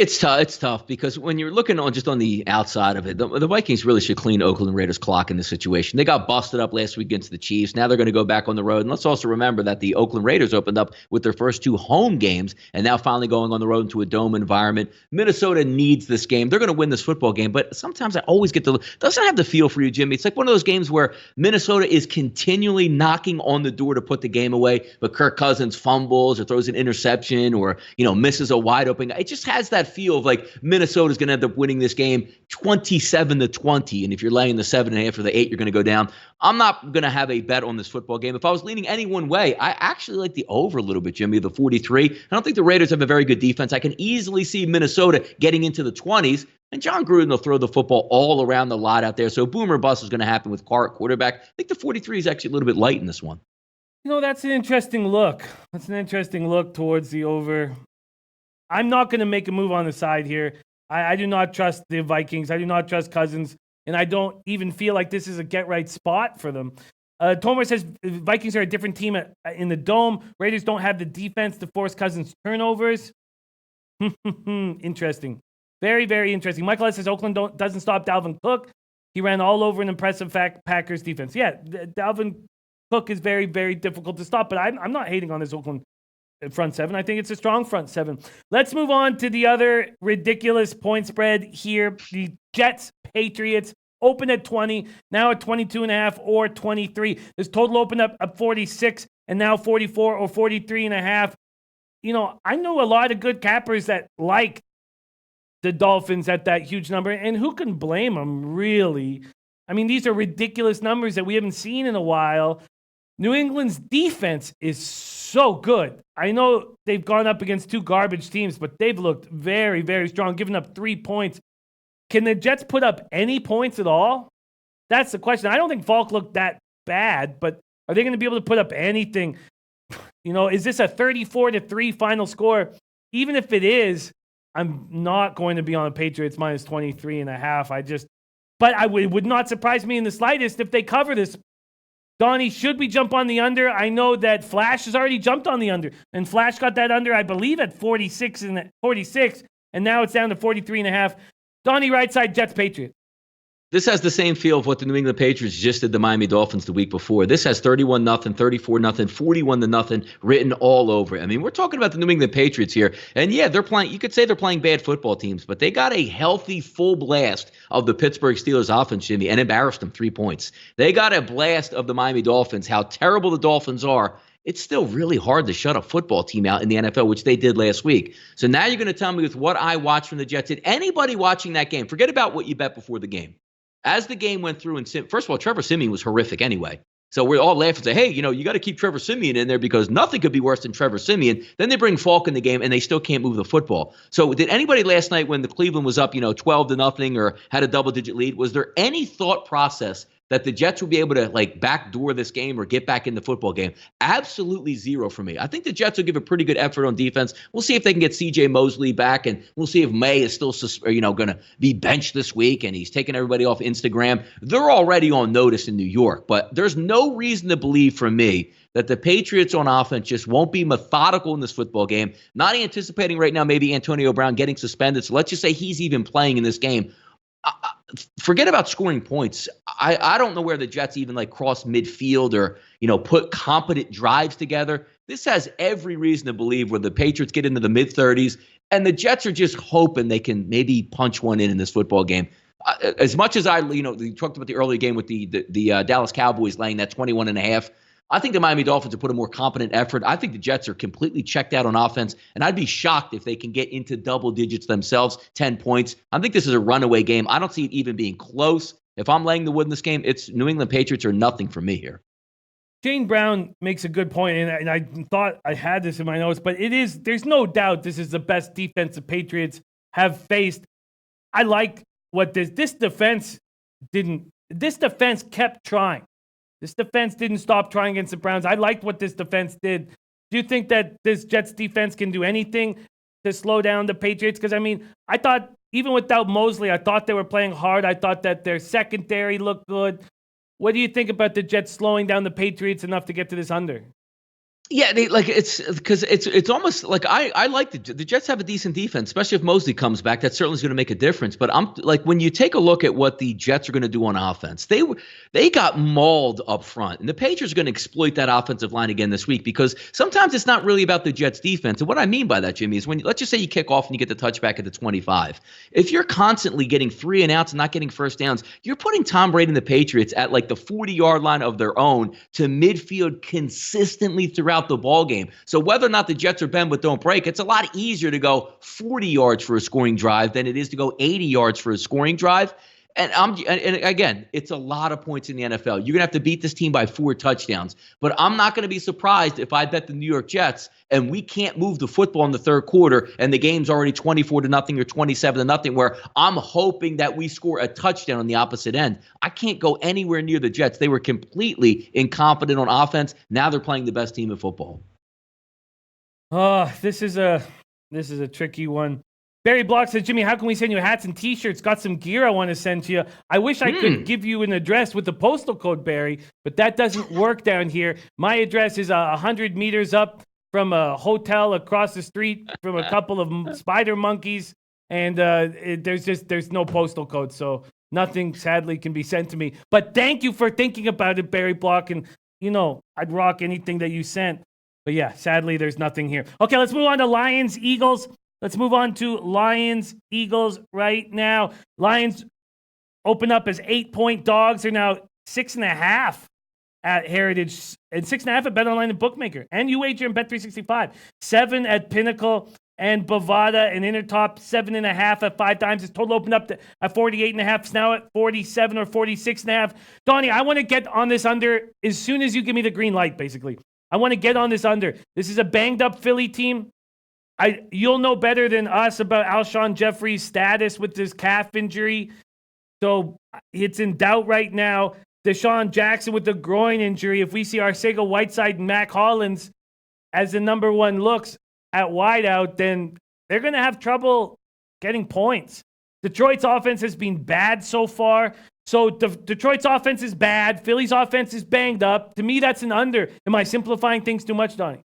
It's tough because when you're looking on just on the outside of it, the Vikings really should clean Oakland Raiders' clock in this situation. They got busted up last week against the Chiefs. Now they're going to go back on the road. And let's also remember that the Oakland Raiders opened up with their first 2 home games and now finally going on the road into a dome environment. Minnesota needs this game. They're going to win this football game, but sometimes I always doesn't have the feel for you, Jimmy. It's like one of those games where Minnesota is continually knocking on the door to put the game away, but Kirk Cousins fumbles or throws an interception or, misses a wide open. It just has that feel of like Minnesota's going to end up winning this game 27-20. And if you're laying the 7.5 or the 8, you're going to go down. I'm not going to have a bet on this football game. If I was leaning any one way, I actually like the over a little bit, Jimmy, the 43. I don't think the Raiders have a very good defense. I can easily see Minnesota getting into the 20s. And John Gruden will throw the football all around the lot out there. So boom or bust is going to happen with Carr at quarterback. I think the 43 is actually a little bit light in this one. That's an interesting look. That's an interesting look towards the over. I'm not going to make a move on the side here. I do not trust the Vikings. I do not trust Cousins. And I don't even feel like this is a get-right spot for them. Tomer says Vikings are a different team in the Dome. Raiders don't have the defense to force Cousins turnovers. Interesting. Very, very interesting. Michael S. says Oakland doesn't stop Dalvin Cook. He ran all over an impressive Packers defense. Yeah, Dalvin Cook is very, very difficult to stop, but I'm not hating on this Oakland front 7. I think it's a strong front 7. Let's move on to the other ridiculous point spread here. The Jets, Patriots open at 20, now at 22.5 or 23. This total opened up at 46 and now 44 or 43.5. I know a lot of good cappers that like the Dolphins at that huge number, and who can blame them, really? I mean, these are ridiculous numbers that we haven't seen in a while. New England's defense is so good. I know they've gone up against 2 garbage teams, but they've looked very, very strong, giving up 3 points. Can the Jets put up any points at all? That's the question. I don't think Falk looked that bad, but are they going to be able to put up anything? Is this a 34-3 final score? Even if it is, I'm not going to be on the Patriots minus 23.5. But it would not surprise me in the slightest if they cover this. Donnie, should we jump on the under? I know that Flash has already jumped on the under, and Flash got that under, I believe, at 46, and now it's down to 43.5. Donnie, RightSide, Jets, Patriots. This has the same feel of what the New England Patriots just did the Miami Dolphins the week before. This has 31-0, 34-0, 41-0 written all over it. I mean, we're talking about the New England Patriots here. And yeah, they're playing, you could say they're playing bad football teams, but they got a healthy full blast of the Pittsburgh Steelers offense, Jimmy, and embarrassed them 3 points. They got a blast of the Miami Dolphins, how terrible the Dolphins are. It's still really hard to shut a football team out in the NFL, which they did last week. So now you're going to tell me with what I watched from the Jets. Did anybody watching that game, forget about what you bet before the game. As the game went through, and first of all, Trevor Siemian was horrific anyway. So we're all laughing and say, hey, you got to keep Trevor Siemian in there because nothing could be worse than Trevor Siemian. Then they bring Falk in the game and they still can't move the football. So did anybody last night when the Cleveland was up, 12-0 or had a double-digit lead, was there any thought process that the Jets would be able to backdoor this game or get back in the football game? Absolutely zero for me. I think the Jets will give a pretty good effort on defense. We'll see if they can get C.J. Mosley back, and we'll see if May is still going to be benched this week and he's taking everybody off Instagram. They're already on notice in New York, but there's no reason to believe from me that the Patriots on offense just won't be methodical in this football game. Not anticipating right now maybe Antonio Brown getting suspended, so let's just say he's even playing in this game. Forget about scoring points. I don't know where the Jets even cross midfield or, put competent drives together. This has every reason to believe where the Patriots get into the mid-30s and the Jets are just hoping they can maybe punch one in this football game. As much as we talked about the earlier game with the Dallas Cowboys laying that 21.5. I think the Miami Dolphins have put a more competent effort. I think the Jets are completely checked out on offense, and I'd be shocked if they can get into double digits themselves, 10 points. I think this is a runaway game. I don't see it even being close. If I'm laying the wood in this game, it's New England Patriots or nothing for me here. Shane Brown makes a good point, and I thought I had this in my notes, but there's no doubt this is the best defense the Patriots have faced. I like what this defense kept trying. This defense didn't stop trying against the Browns. I liked what this defense did. Do you think that this Jets defense can do anything to slow down the Patriots? Because, I thought even without Mosley, I thought they were playing hard. I thought that their secondary looked good. What do you think about the Jets slowing down the Patriots enough to get to this under? Yeah, it's because it's almost like I like the Jets have a decent defense, especially if Mosley comes back. That certainly is going to make a difference. But I'm when you take a look at what the Jets are going to do on offense, they got mauled up front, and the Patriots are going to exploit that offensive line again this week because sometimes it's not really about the Jets defense. And what I mean by that, Jimmy, is when let's just say you kick off and you get the touchback at the 25. If you're constantly getting 3 and outs and not getting first downs, you're putting Tom Brady and the Patriots at the 40-yard line of their own to midfield consistently throughout the ball game. So whether or not the Jets are bend but don't break, it's a lot easier to go 40 yards for a scoring drive than it is to go 80 yards for a scoring drive. And again, it's a lot of points in the NFL. You're going to have to beat this team by 4 touchdowns. But I'm not going to be surprised if I bet the New York Jets and we can't move the football in the third quarter and the game's already 24-0 or 27-0, where I'm hoping that we score a touchdown on the opposite end. I can't go anywhere near the Jets. They were completely incompetent on offense. Now they're playing the best team in football. Oh, this is a tricky one. Barry Block says, Jimmy, how can we send you hats and T-shirts? Got some gear I want to send to you. I wish I could give you an address with the postal code, Barry, but that doesn't work down here. My address is 100 meters up from a hotel across the street from a couple of spider monkeys, and there's no postal code, so nothing, sadly, can be sent to me. But thank you for thinking about it, Barry Block, and, I'd rock anything that you sent. But, yeah, sadly, there's nothing here. Okay, let's move on to Lions-Eagles. Let's move on to Lions-Eagles right now. Lions open up as 8-point dogs. They're now 6.5 at Heritage and 6.5 at BetOnline and Bookmaker. And you wager in Bet365. 7 at Pinnacle and Bovada and Intertop. 7.5 at 5 times. Its total opened up at 48.5. It's now at 47 or 46.5. Donnie, I want to get on this under as soon as you give me the green light, basically. I want to get on this under. This is a banged-up Philly team. You'll know better than us about Alshon Jeffrey's status with this calf injury. So it's in doubt right now. Deshaun Jackson with the groin injury. If we see Arcega-Whiteside and Mac Hollins as the number one looks at wideout, then they're going to have trouble getting points. Detroit's offense has been bad so far. So Detroit's offense is bad. Philly's offense is banged up. To me, that's an under. Am I simplifying things too much, Donnie?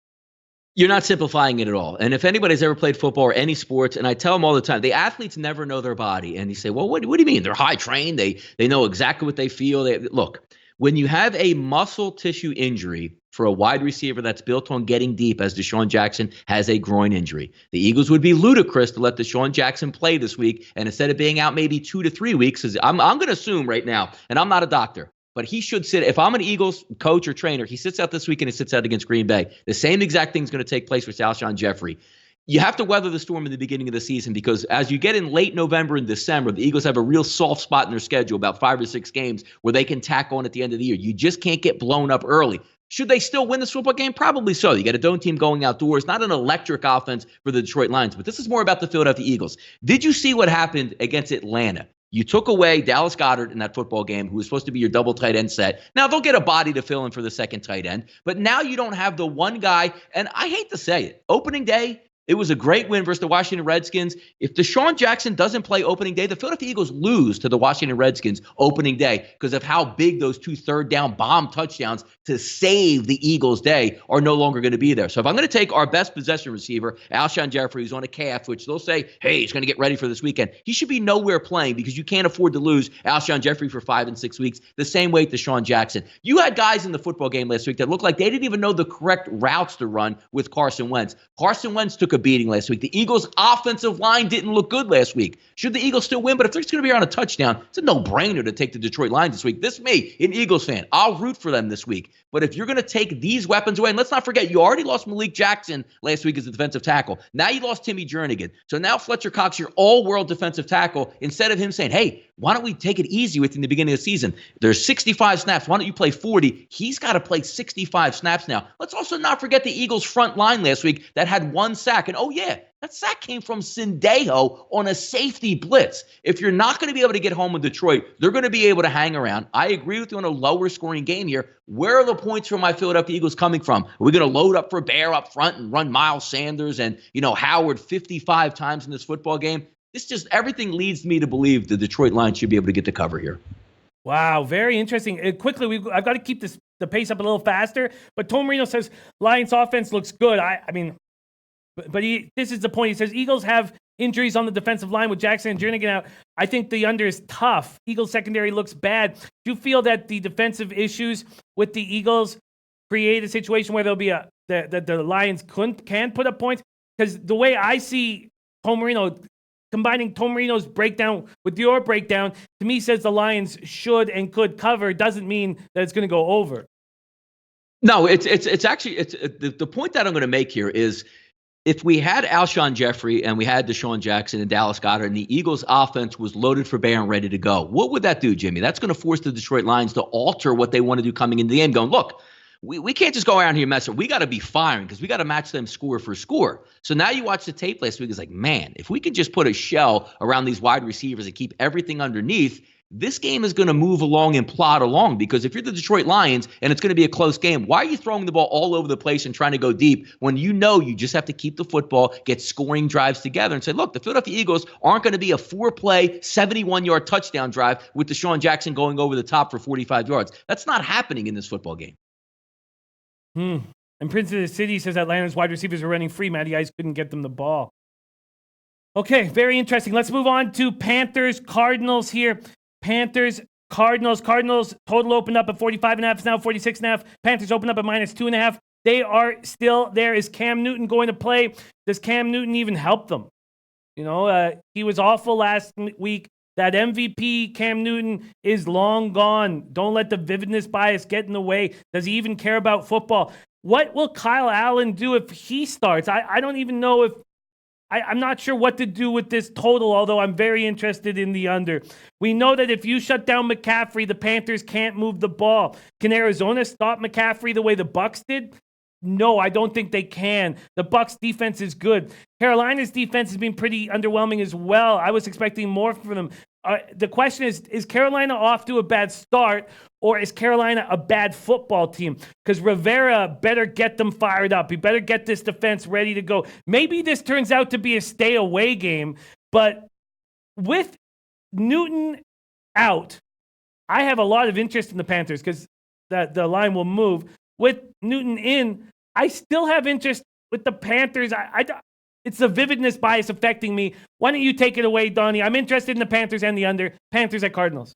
You're not simplifying it at all. And if anybody's ever played football or any sports, and I tell them all the time, the athletes never know their body. And you say, well, what do you mean? They're high trained. They know exactly what they feel. Look, when you have a muscle tissue injury for a wide receiver that's built on getting deep, as Deshaun Jackson has a groin injury, the Eagles would be ludicrous to let Deshaun Jackson play this week. And instead of being out maybe 2 to 3 weeks, I'm going to assume right now, and I'm not a doctor, but he should sit. If I'm an Eagles coach or trainer, he sits out this week and he sits out against Green Bay. The same exact thing is going to take place with Alshon Jeffrey. You have to weather the storm in the beginning of the season because as you get in late November and December, the Eagles have a real soft spot in their schedule, about 5 or 6 games where they can tack on at the end of the year. You just can't get blown up early. Should they still win this football game? Probably so. You got a dome team going outdoors, not an electric offense for the Detroit Lions, but this is more about the Philadelphia Eagles. Did you see what happened against Atlanta? You took away Dallas Goedert in that football game, who was supposed to be your double tight end set. Now, they'll get a body to fill in for the second tight end, but now you don't have the one guy, and I hate to say it, opening day, it was a great win versus the Washington Redskins. If Deshaun Jackson doesn't play opening day, the Philadelphia Eagles lose to the Washington Redskins opening day because of how big those 2 third-down bomb touchdowns to save the Eagles' day are no longer going to be there. So if I'm going to take our best possession receiver, Alshon Jeffrey, who's on a calf, which they'll say, hey, he's going to get ready for this weekend, he should be nowhere playing because you can't afford to lose Alshon Jeffrey for 5 and 6 weeks, the same way Deshaun Jackson. You had guys in the football game last week that looked like they didn't even know the correct routes to run with Carson Wentz. Carson Wentz took a beating last week. The Eagles' offensive line didn't look good last week. Should the Eagles still win? But if they're just going to be on a touchdown, it's a no-brainer to take the Detroit Lions this week. This is me, an Eagles fan. I'll root for them this week. But if you're going to take these weapons away, and let's not forget, you already lost Malik Jackson last week as a defensive tackle. Now you lost Timmy Jernigan. So now Fletcher Cox, your all-world defensive tackle, instead of him saying, hey, why don't we take it easy with in the beginning of the season? There's 65 snaps. Why don't you play 40? He's got to play 65 snaps now. Let's also not forget the Eagles' front line last week that had 1 sack. And, oh, yeah, that sack came from Sendejo on a safety blitz. If you're not going to be able to get home with Detroit, they're going to be able to hang around. I agree with you on a lower scoring game here. Where are the points for my Philadelphia Eagles coming from? Are we going to load up for Bear up front and run Miles Sanders and, Howard 55 times in this football game? It's just everything leads me to believe the Detroit Lions should be able to get the cover here. Wow, very interesting. Quickly, I've got to keep the pace up a little faster. But Tom Marino says Lions offense looks good. This is the point. He says Eagles have injuries on the defensive line with Jackson and Jernigan out. I think the under is tough. Eagles secondary looks bad. Do you feel that the defensive issues with the Eagles create a situation where there'll be that the Lions can put up points? Because the way I see Tom Marino, combining Tom Marino's breakdown with your breakdown, to me says the Lions should and could cover. Doesn't mean that it's going to go over. No, it's actually the point that I'm going to make here is if we had Alshon Jeffrey and we had Deshaun Jackson and Dallas Goedert and the Eagles offense was loaded for bear and ready to go, what would that do, Jimmy? That's going to force the Detroit Lions to alter what they want to do coming into the game, going, look, we can't just go around here messing. We got to be firing because we got to match them score for score. So now you watch the tape last week. It's like, man, if we could just put a shell around these wide receivers and keep everything underneath, this game is going to move along and plod along because if you're the Detroit Lions and it's going to be a close game, why are you throwing the ball all over the place and trying to go deep when you just have to keep the football, get scoring drives together and say, look, the Philadelphia Eagles aren't going to be a 4-play, 71-yard touchdown drive with Deshaun Jackson going over the top for 45 yards. That's not happening in this football game. And Prince of the City says Atlanta's wide receivers are running free. Matty Ice couldn't get them the ball. Okay, very interesting. Let's move on to Panthers Cardinals here. Panthers Cardinals total opened up at 45.5. It's now 46.5. Panthers opened up at -2.5. They are still there. Is Cam Newton going to play? Does Cam Newton even help them? He was awful last week. That MVP, Cam Newton, is long gone. Don't let the vividness bias get in the way. Does he even care about football? What will Kyle Allen do if he starts? I don't even know if I'm not sure what to do with this total, although I'm very interested in the under. We know that if you shut down McCaffrey, the Panthers can't move the ball. Can Arizona stop McCaffrey the way the Bucs did? No, I don't think they can. The Bucs defense is good. Carolina's defense has been pretty underwhelming as well. I was expecting more from them. The question is Carolina off to a bad start, or is Carolina a bad football team? Because Rivera better get them fired up. He better get this defense ready to go. Maybe this turns out to be a stay-away game, but with Newton out, I have a lot of interest in the Panthers because the line will move. With Newton in, I still have interest with the Panthers. It's the vividness bias affecting me. Why don't you take it away, Donnie? I'm interested in the Panthers and the under. Panthers at Cardinals.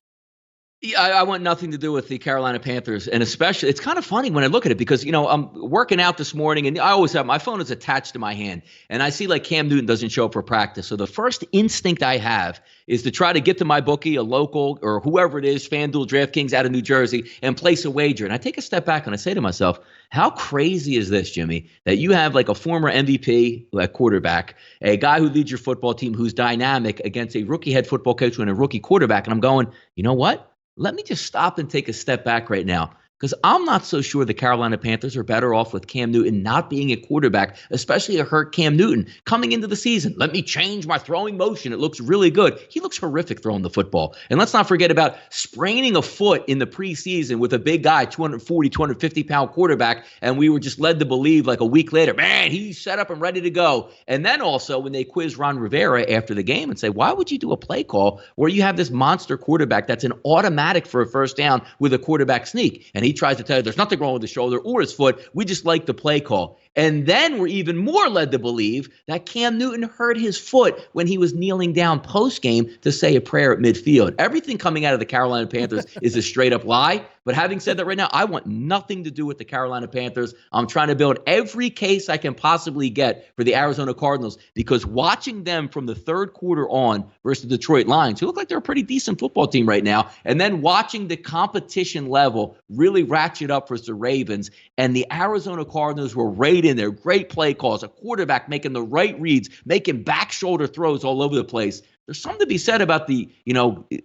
Yeah, I want nothing to do with the Carolina Panthers, and especially it's kind of funny when I look at it because I'm working out this morning, and I always have my phone is attached to my hand, and I see like Cam Newton doesn't show up for practice. So the first instinct I have is to try to get to my bookie, a local or whoever it is, FanDuel, DraftKings out of New Jersey, and place a wager. And I take a step back and I say to myself, how crazy is this, Jimmy, that you have like a former MVP at quarterback, a guy who leads your football team who's dynamic against a rookie head football coach and a rookie quarterback, and I'm going, you know what? Let me just stop and take a step back right now because I'm not so sure the Carolina Panthers are better off with Cam Newton not being a quarterback, especially a hurt Cam Newton coming into the season. Let me change my throwing motion. It looks really good. He looks horrific throwing the football. And let's not forget about spraining a foot in the preseason with a big guy, 240, 250-pound quarterback, and we were just led to believe like a week later, man, he's set up and ready to go. And then also when they quiz Ron Rivera after the game and say, why would you do a play call where you have this monster quarterback that's an automatic for a first down with a quarterback sneak? And he tries to tell you there's nothing wrong with his shoulder or his foot. We just like the play call. And then we're even more led to believe that Cam Newton hurt his foot when he was kneeling down post-game to say a prayer at midfield. Everything coming out of the Carolina Panthers is a straight-up lie. But having said that right now, I want nothing to do with the Carolina Panthers. I'm trying to build every case I can possibly get for the Arizona Cardinals because watching them from the third quarter on versus the Detroit Lions, who look like they're a pretty decent football team right now, and then watching the competition level really ratchet up versus the Ravens, and the Arizona Cardinals were right in there. Great play calls, a quarterback making the right reads, making back shoulder throws all over the place. There's something to be said about the,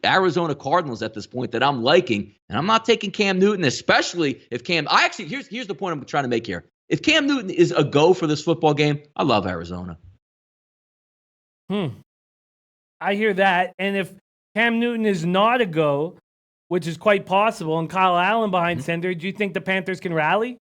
Arizona Cardinals at this point that I'm liking, and I'm not taking Cam Newton, especially if here's the point I'm trying to make here. If Cam Newton is a go for this football game, I love Arizona. I hear that. And if Cam Newton is not a go, which is quite possible, and Kyle Allen behind center, do you think the Panthers can rally?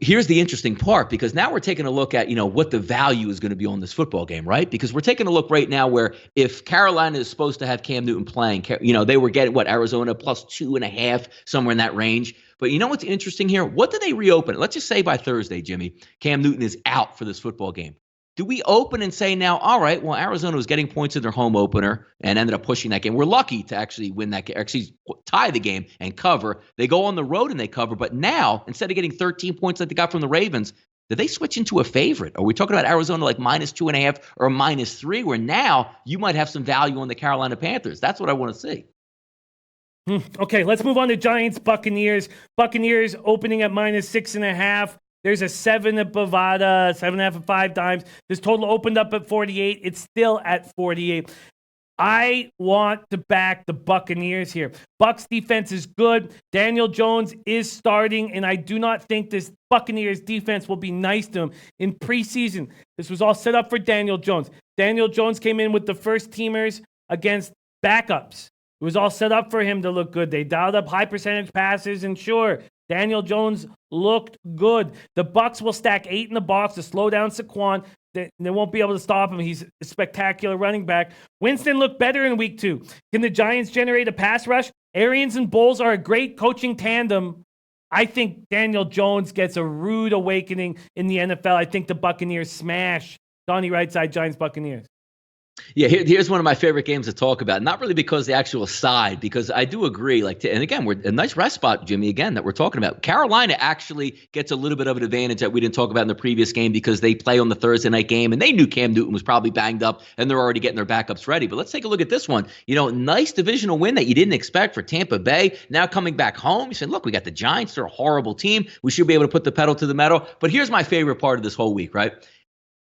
Here's the interesting part, because now we're taking a look at, what the value is going to be on this football game, right? Because we're taking a look right now where if Carolina is supposed to have Cam Newton playing, they were getting, Arizona plus 2.5, somewhere in that range. But you know what's interesting here? What do they reopen? Let's just say by Thursday, Jimmy, Cam Newton is out for this football game. Do we open and say now, all right, well, Arizona was getting points in their home opener and ended up pushing that game. We're lucky to actually win that game, actually tie the game and cover. They go on the road and they cover. But now, instead of getting 13 points like they got from the Ravens, did they switch into a favorite? Are we talking about Arizona like minus 2.5 or minus 3, where now you might have some value on the Carolina Panthers? That's what I want to see. Okay, let's move on to Giants, Buccaneers. Buccaneers opening at minus 6.5. There's a 7 at Bovada, 7.5 at 5 times. This total opened up at 48. It's still at 48. I want to back the Buccaneers here. Bucs defense is good. Daniel Jones is starting, and I do not think this Buccaneers defense will be nice to him in preseason. This was all set up for Daniel Jones. Daniel Jones came in with the first teamers against backups. It was all set up for him to look good. They dialed up high percentage passes, and sure, Daniel Jones looked good. The Bucs will stack 8 in the box to slow down Saquon. They won't be able to stop him. He's a spectacular running back. Winston looked better in week 2. Can the Giants generate a pass rush? Arians and Bowles are a great coaching tandem. I think Daniel Jones gets a rude awakening in the NFL. I think the Buccaneers smash. Donnie, RightSide, Giants, Buccaneers. Yeah, here's one of my favorite games to talk about. Not really because the actual side, because I do agree. And again, we're a nice rest spot, Jimmy, again, that we're talking about. Carolina actually gets a little bit of an advantage that we didn't talk about in the previous game because they play on the Thursday night game, and they knew Cam Newton was probably banged up, and they're already getting their backups ready. But let's take a look at this one. Nice divisional win that you didn't expect for Tampa Bay. Now coming back home, you said, look, we got the Giants. They're a horrible team. We should be able to put the pedal to the metal. But here's my favorite part of this whole week, right?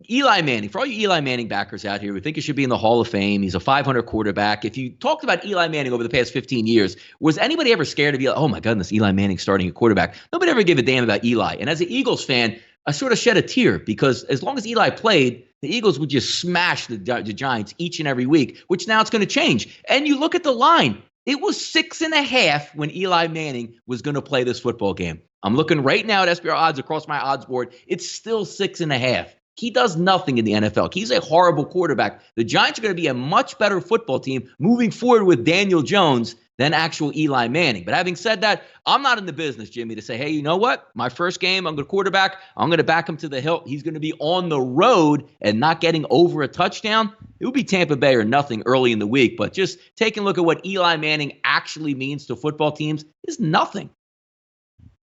Eli Manning, for all you Eli Manning backers out here, we think he should be in the Hall of Fame. He's a 500 quarterback. If you talked about Eli Manning over the past 15 years, was anybody ever scared of Eli? Oh, my goodness, Eli Manning starting a quarterback. Nobody ever gave a damn about Eli. And as an Eagles fan, I sort of shed a tear because as long as Eli played, the Eagles would just smash the Giants each and every week, which now it's going to change. And you look at the line. It was 6.5 when Eli Manning was going to play this football game. I'm looking right now at SBR odds across my odds board. It's still 6.5. He does nothing in the NFL. He's a horrible quarterback. The Giants are going to be a much better football team moving forward with Daniel Jones than actual Eli Manning. But having said that, I'm not in the business, Jimmy, to say, hey, you know what? My first game, I'm going to quarterback. I'm going to back him to the hilt. He's going to be on the road and not getting over a touchdown. It would be Tampa Bay or nothing early in the week. But just taking a look at what Eli Manning actually means to football teams is nothing.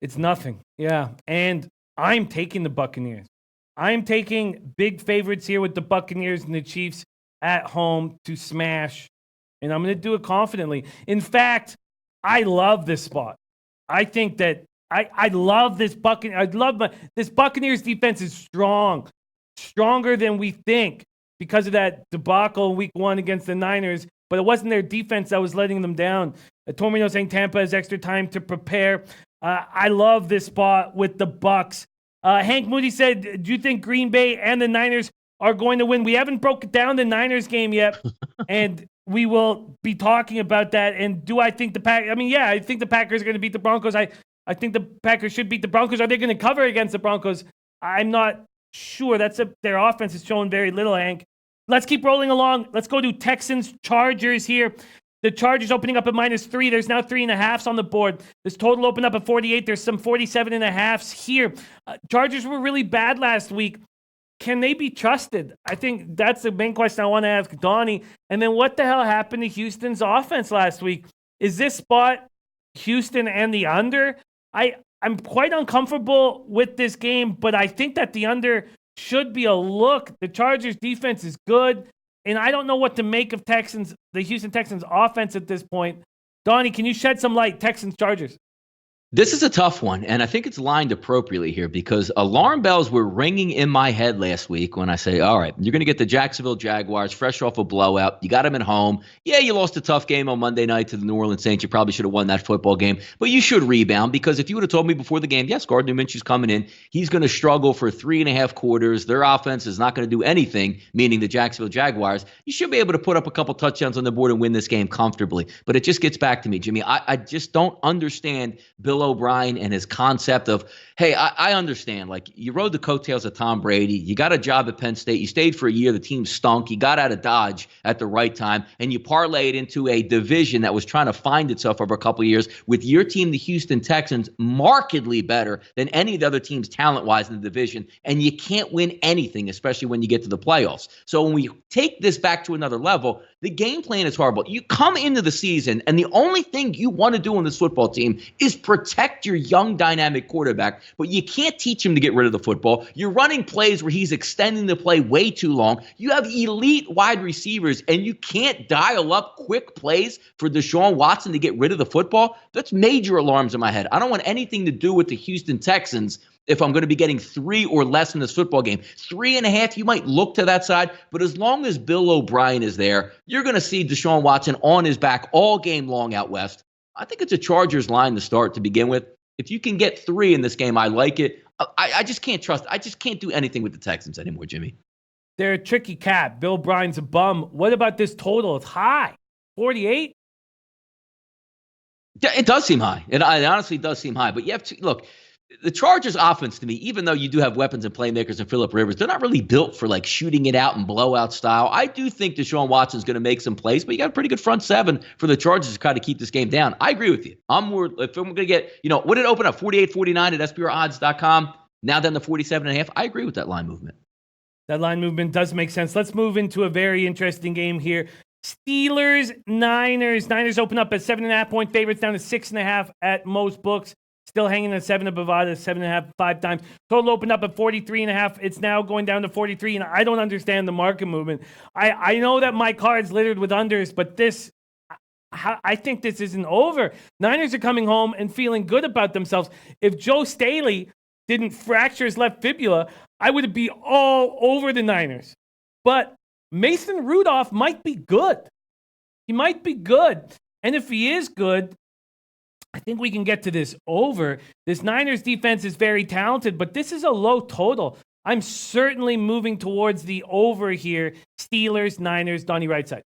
It's nothing. Yeah. And I'm taking the Buccaneers. I'm taking big favorites here with the Buccaneers and the Chiefs at home to smash. And I'm going to do it confidently. In fact, I love this spot. I think that I love this this Buccaneers defense is strong, stronger than we think because of that debacle in week 1 against the Niners. But it wasn't their defense that was letting them down. Tormino saying Tampa has extra time to prepare. I love this spot with the Bucs. Hank Moody said, do you think Green Bay and the Niners are going to win? We haven't broken down the Niners game yet, and we will be talking about that. And do I think the Packers? I mean, yeah, I think the Packers are going to beat the Broncos. I think the Packers should beat the Broncos. Are they going to cover against the Broncos? I'm not sure. Their offense is showing very little, Hank. Let's keep rolling along. Let's go to Texans Chargers here. The Chargers opening up at -3. There's now 3.5s on the board. This total opened up at 48. There's some 47.5s here. Chargers were really bad last week. Can they be trusted? I think that's the main question I want to ask Donnie. And then what the hell happened to Houston's offense last week? Is this spot Houston and the under? I'm quite uncomfortable with this game, but I think that the under should be a look. The Chargers defense is good. And I don't know what to make of the Houston Texans offense at this point. Donnie, can you shed some light? Texans Chargers. This is a tough one, and I think it's lined appropriately here because alarm bells were ringing in my head last week when I say, all right, you're going to get the Jacksonville Jaguars fresh off a blowout. You got them at home. Yeah, you lost a tough game on Monday night to the New Orleans Saints. You probably should have won that football game, but you should rebound because if you would have told me before the game, yes, Gardner Minshew's coming in. He's going to struggle for 3.5 quarters. Their offense is not going to do anything, meaning the Jacksonville Jaguars. You should be able to put up a couple touchdowns on the board and win this game comfortably. But it just gets back to me, Jimmy. I just don't understand Bill O'Brien and his concept of, hey, I understand. Like, you rode the coattails of Tom Brady. You got a job at Penn State. You stayed for a year. The team stunk. You got out of Dodge at the right time, and you parlayed into a division that was trying to find itself over a couple of years with your team, the Houston Texans, markedly better than any of the other teams talent-wise in the division, and you can't win anything, especially when you get to the playoffs. So when we take this back to another level, the game plan is horrible. You come into the season, and the only thing you want to do on this football team is protect your young, dynamic quarterback, but you can't teach him to get rid of the football. You're running plays where he's extending the play way too long. You have elite wide receivers, and you can't dial up quick plays for Deshaun Watson to get rid of the football. That's major alarms in my head. I don't want anything to do with the Houston Texans if I'm going to be getting 3 or less in this football game. 3.5, you might look to that side, but as long as Bill O'Brien is there, you're going to see Deshaun Watson on his back all game long out west. I think it's a Chargers line to start to begin with. If you can get 3 in this game, I like it. I just can't trust. I just can't do anything with the Texans anymore, Jimmy. They're a tricky cat. Bill O'Brien's a bum. What about this total? It's high. 48? Yeah, it does seem high. It honestly does seem high. But you have to look. The Chargers offense, to me, even though you do have weapons and playmakers and Phillip Rivers, they're not really built for like shooting it out and blowout style. I do think Deshaun Watson's going to make some plays, but you got a pretty good front seven for the Chargers to kind of keep this game down. I agree with you. I'm more, if I'm going to get, what did it open up? 48-49 at SPRodds.com. Now then the 47.5. I agree with that line movement. That line movement does make sense. Let's move into a very interesting game here. Steelers, Niners. Niners open up at 7.5-point favorites, down to 6.5 at most books. Still hanging at 7 at Bovada, 7.5, 5 times. Total opened up at 43.5. It's now going down to 43, and I don't understand the market movement. I know that my card's littered with unders, but I think this isn't over. Niners are coming home and feeling good about themselves. If Joe Staley didn't fracture his left fibula, I would be all over the Niners. But Mason Rudolph might be good. He might be good. And if he is good, I think we can get to this over. This Niners defense is very talented, but this is a low total. I'm certainly moving towards the over here. Steelers, Niners, Donnie, right side.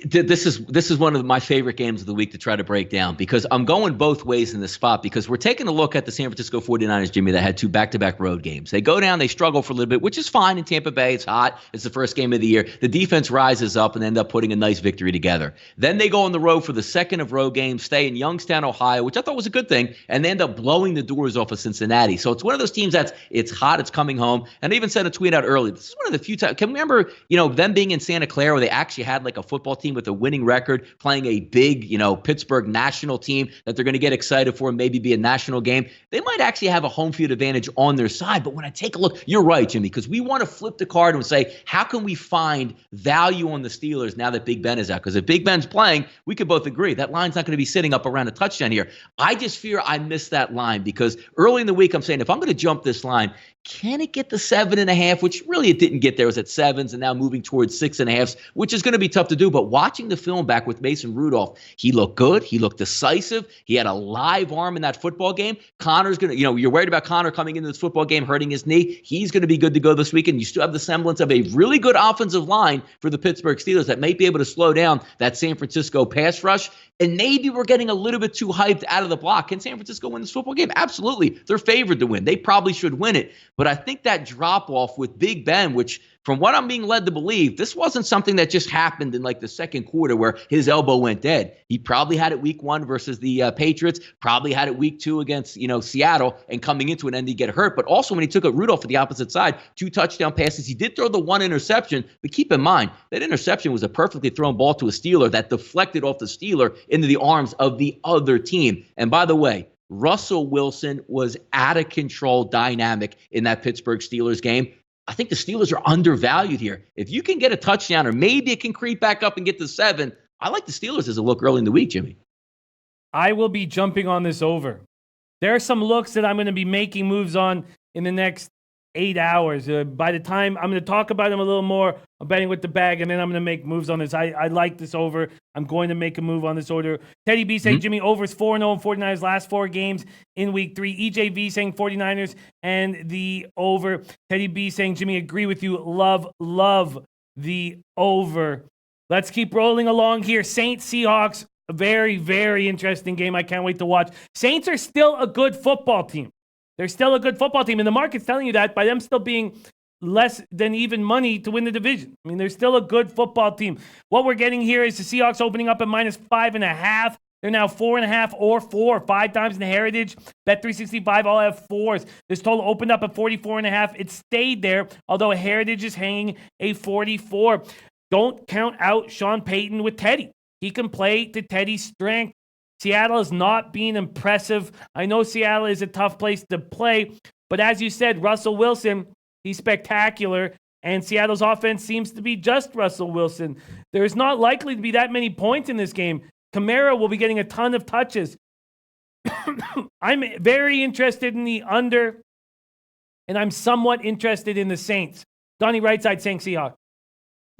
This is one of my favorite games of the week to try to break down, because I'm going both ways in this spot, because we're taking a look at the San Francisco 49ers, Jimmy, that had 2 back-to-back road games. They go down, they struggle for a little bit, which is fine in Tampa Bay. It's hot. It's the first game of the year. The defense rises up and end up putting a nice victory together. Then they go on the road for the second of road games, stay in Youngstown, Ohio, which I thought was a good thing, and they end up blowing the doors off of Cincinnati. So it's one of those teams it's hot, it's coming home. And I even sent a tweet out early. This is one of the few times. Can we remember, them being in Santa Clara where they actually had like a football team with a winning record playing a big, Pittsburgh national team that they're going to get excited for and maybe be a national game? They might actually have a home field advantage on their side. But when I take a look, you're right, Jimmy, because we want to flip the card and say, how can we find value on the Steelers now that Big Ben is out? Because if Big Ben's playing, we could both agree that line's not going to be sitting up around a touchdown here. I just fear I missed that line, because early in the week I'm saying, if I'm going to jump this line, can it get the 7.5, which really it didn't get there. It was at 7s and now moving towards 6.5, which is going to be tough to do. But watching the film back with Mason Rudolph, he looked good. He looked decisive. He had a live arm in that football game. Connor's going to, you're worried about Connor coming into this football game hurting his knee. He's going to be good to go this weekend. You still have the semblance of a really good offensive line for the Pittsburgh Steelers that may be able to slow down that San Francisco pass rush. And maybe we're getting a little bit too hyped out of the block. Can San Francisco win this football game? Absolutely. They're favored to win. They probably should win it. But I think that drop-off with Big Ben, which from what I'm being led to believe, this wasn't something that just happened in like the second quarter where his elbow went dead. He probably had it week 1 versus the Patriots, probably had it week 2 against, Seattle, and coming into an end, he get hurt. But also when he took a Rudolph to the opposite side, 2 touchdown passes. He did throw the 1 interception, but keep in mind, that interception was a perfectly thrown ball to a Steeler that deflected off the Steeler into the arms of the other team. And by the way, Russell Wilson was out of control dynamic in that Pittsburgh Steelers game. I think the Steelers are undervalued here. If you can get a touchdown, or maybe it can creep back up and get to 7, I like the Steelers as a look early in the week, Jimmy. I will be jumping on this over. There are some looks that I'm going to be making moves on in the next 8 hours. By the time I'm going to talk about them a little more, I'm betting with the bag, and then I'm going to make moves on this. I like this over. I'm going to make a move on this order. Teddy B saying Jimmy overs 4-0 and 49ers last 4 games in week 3. EJV saying 49ers and the over. Teddy B saying Jimmy, agree with you. Love the over. Let's keep rolling along here. Saints Seahawks, a very, very interesting game. I can't wait to watch. Saints are still a good football team. They're still a good football team, and the market's telling you that by them still being less than even money to win the division. I mean, they're still a good football team. What we're getting here is the Seahawks opening up at -5.5. They're now 4.5 or 4, 5 times in the Heritage. Bet365 all have 4s. This total opened up at 44.5. It stayed there, although Heritage is hanging a 44. Don't count out Sean Payton with Teddy. He can play to Teddy's strength. Seattle is not being impressive. I know Seattle is a tough place to play, but as you said, Russell Wilson, he's spectacular, and Seattle's offense seems to be just Russell Wilson. There's not likely to be that many points in this game. Kamara will be getting a ton of touches. I'm very interested in the under, and I'm somewhat interested in the Saints. Donnie RightSide saying Seahawks.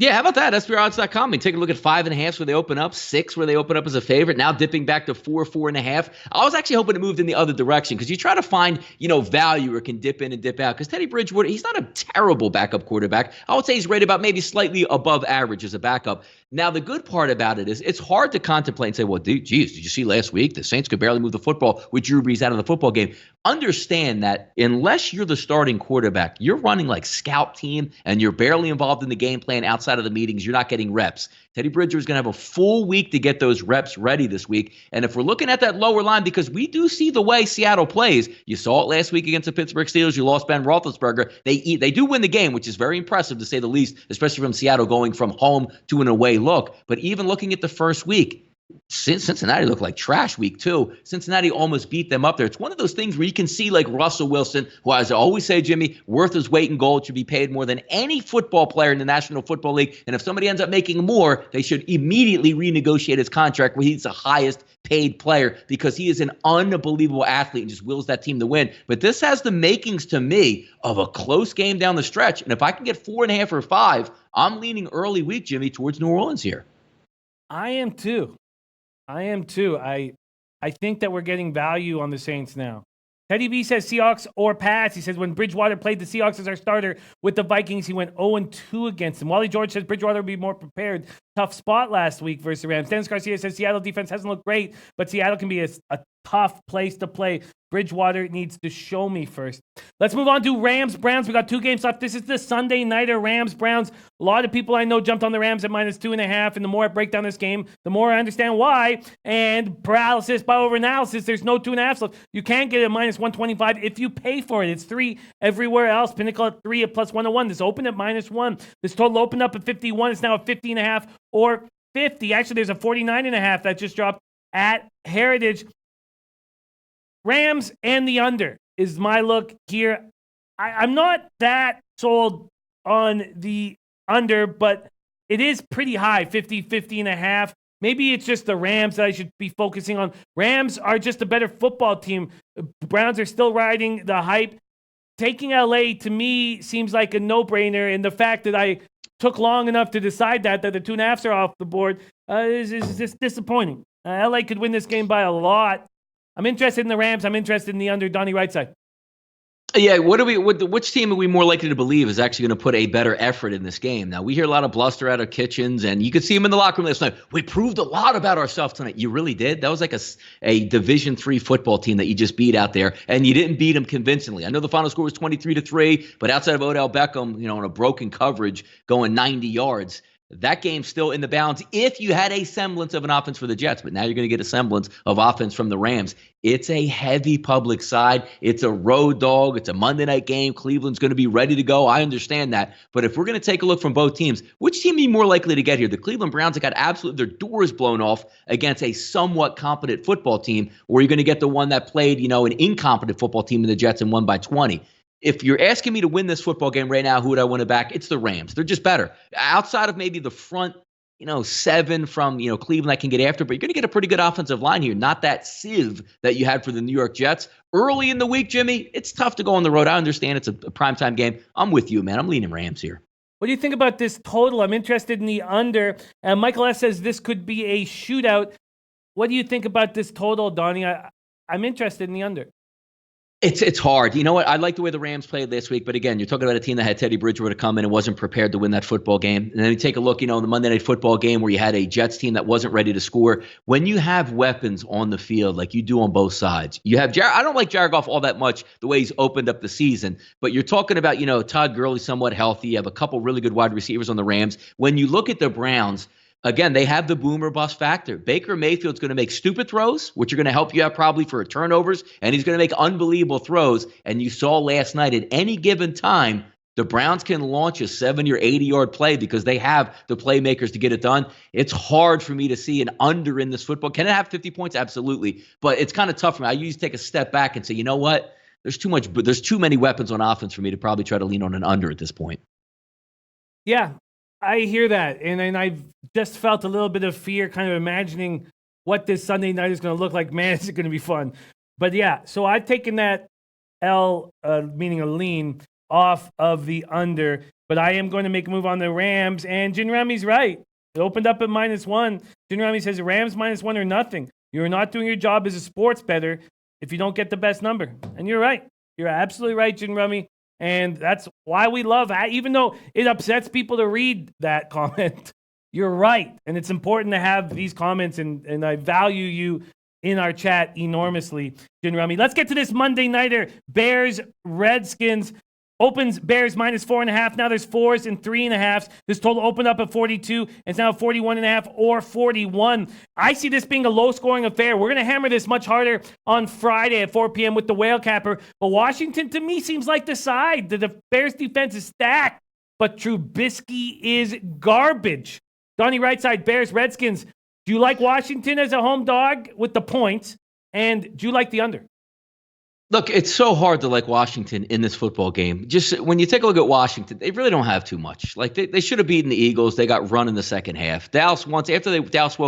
Yeah, how about that? SBRodds.com. I mean, take a look at 5.5 where they open up, 6 where they open up as a favorite, now dipping back to 4, 4.5. I was actually hoping it moved in the other direction, because you try to find, value or can dip in and dip out. Because Teddy Bridgewater, he's not a terrible backup quarterback. I would say he's rated about maybe slightly above average as a backup. Now, the good part about it is it's hard to contemplate and say, well, did you see last week the Saints could barely move the football with Drew Brees out of the football game? Understand that unless you're the starting quarterback, you're running like scout team and you're barely involved in the game plan outside of the meetings. You're not getting reps. Teddy Bridgewater is going to have a full week to get those reps ready this week. And if we're looking at that lower line, because we do see the way Seattle plays, you saw it last week against the Pittsburgh Steelers. You lost Ben Roethlisberger. They do win the game, which is very impressive to say the least, especially from Seattle going from home to an away look. But even looking at the first week, Cincinnati looked like trash week 2. Cincinnati almost beat them up there. It's one of those things where you can see like Russell Wilson, who, as I always say, Jimmy, worth his weight in gold, should be paid more than any football player in the National Football League. And if somebody ends up making more, they should immediately renegotiate his contract where he's the highest paid player, because he is an unbelievable athlete and just wills that team to win. But this has the makings to me of a close game down the stretch. And if I can get 4.5 or 5, I'm leaning early week, Jimmy, towards New Orleans here. I am too. I think that we're getting value on the Saints now. Teddy B says Seahawks or Pats. He says when Bridgewater played the Seahawks as our starter with the Vikings, he went 0-2 against them. Wally George says Bridgewater will be more prepared. Tough spot last week versus the Rams. Dennis Garcia says Seattle defense hasn't looked great, but Seattle can be a tough place to play. Bridgewater needs to show me first. Let's move on to Rams-Browns. We got 2 games left. This is the Sunday nighter, Rams-Browns. A lot of people I know jumped on the Rams at -2.5, and the more I break down this game, the more I understand why. And paralysis by overanalysis, there's no 2.5 left. You can't get a -125 if you pay for it. It's 3 everywhere else. Pinnacle at 3 at +101. This opened at -1. This total opened up at 51. It's now at 50.5 or 50. Actually, there's a 49.5 that just dropped at Heritage. Rams and the under is my look here. I'm not that sold on the under, but it is pretty high, 50.5. Maybe it's just the Rams that I should be focusing on. Rams are just a better football team. Browns are still riding the hype. Taking LA to me seems like a no-brainer, and the fact that I took long enough to decide that the 2.5s are off the board is just disappointing. LA could win this game by a lot. I'm interested in the Rams. I'm interested in the under. Donnie, right side. Yeah, which team are we more likely to believe is actually going to put a better effort in this game? Now, we hear a lot of bluster out of Kitchens, and you could see him in the locker room last night. We proved a lot about ourselves tonight. You really did? That was like a Division III football team that you just beat out there, and you didn't beat them convincingly. I know the final score was 23-3, but outside of Odell Beckham, on a broken coverage going 90 yards, that game's still in the balance if you had a semblance of an offense for the Jets. But now you're going to get a semblance of offense from the Rams. It's a heavy public side. It's a road dog. It's a Monday night game. Cleveland's going to be ready to go. I understand that. But if we're going to take a look from both teams, which team are you more likely to get here? The Cleveland Browns that got absolutely their doors blown off against a somewhat competent football team, or you're going to get the one that played, an incompetent football team in the Jets and won by 20. If you're asking me to win this football game right now, who would I want to back? It's the Rams. They're just better. Outside of maybe the front, 7 from, Cleveland that can get after, but you're going to get a pretty good offensive line here. Not that sieve that you had for the New York Jets. Early in the week, Jimmy, it's tough to go on the road. I understand it's a primetime game. I'm with you, man. I'm leaning Rams here. What do you think about this total? I'm interested in the under. Michael S. says this could be a shootout. What do you think about this total, Donnie? I'm interested in the under. It's hard. You know what? I like the way the Rams played this week, but again, you're talking about a team that had Teddy Bridgewater come in and wasn't prepared to win that football game. And then you take a look, in the Monday Night Football game where you had a Jets team that wasn't ready to score. When you have weapons on the field like you do on both sides, you have I don't like Jared Goff all that much the way he's opened up the season, but you're talking about, Todd Gurley somewhat healthy. You have a couple really good wide receivers on the Rams. When you look at the Browns, again, they have the boomer bust factor. Baker Mayfield's going to make stupid throws, which are going to help you out probably for turnovers, and he's going to make unbelievable throws. And you saw last night at any given time, the Browns can launch a 70 or 80-yard play because they have the playmakers to get it done. It's hard for me to see an under in this football. Can it have 50 points? Absolutely. But it's kind of tough for me. I usually take a step back and say, you know what? There's too many weapons on offense for me to probably try to lean on an under at this point. Yeah. I hear that, and I've just felt a little bit of fear kind of imagining what this Sunday night is going to look like. Man, is it going to be fun. But yeah, so I've taken that L, meaning a lean, off of the under, but I am going to make a move on the Rams, and Jin Rami's right. It opened up at -1. Jin Rami says Rams -1 or nothing. You're not doing your job as a sports bettor if you don't get the best number. And you're right. You're absolutely right, Jin Rami. And that's why we love, even though it upsets people to read that comment, you're right. And it's important to have these comments, and I value you in our chat enormously, Jin Rami. Let's get to this Monday nighter. Bears, Redskins. Opens Bears -4.5. Now there's 4s and 3.5. This total opened up at 42. It's now 41.5 or 41. I see this being a low-scoring affair. We're going to hammer this much harder on Friday at 4 p.m. with the whale capper. But Washington, to me, seems like the side. The Bears defense is stacked, but Trubisky is garbage. Donnie, right side, Bears, Redskins. Do you like Washington as a home dog with the points? And do you like the under? Look, it's so hard to like Washington in this football game. Just when you take a look at Washington, they really don't have too much. Like they should have beaten the Eagles. They got run in the second half. Dallas woke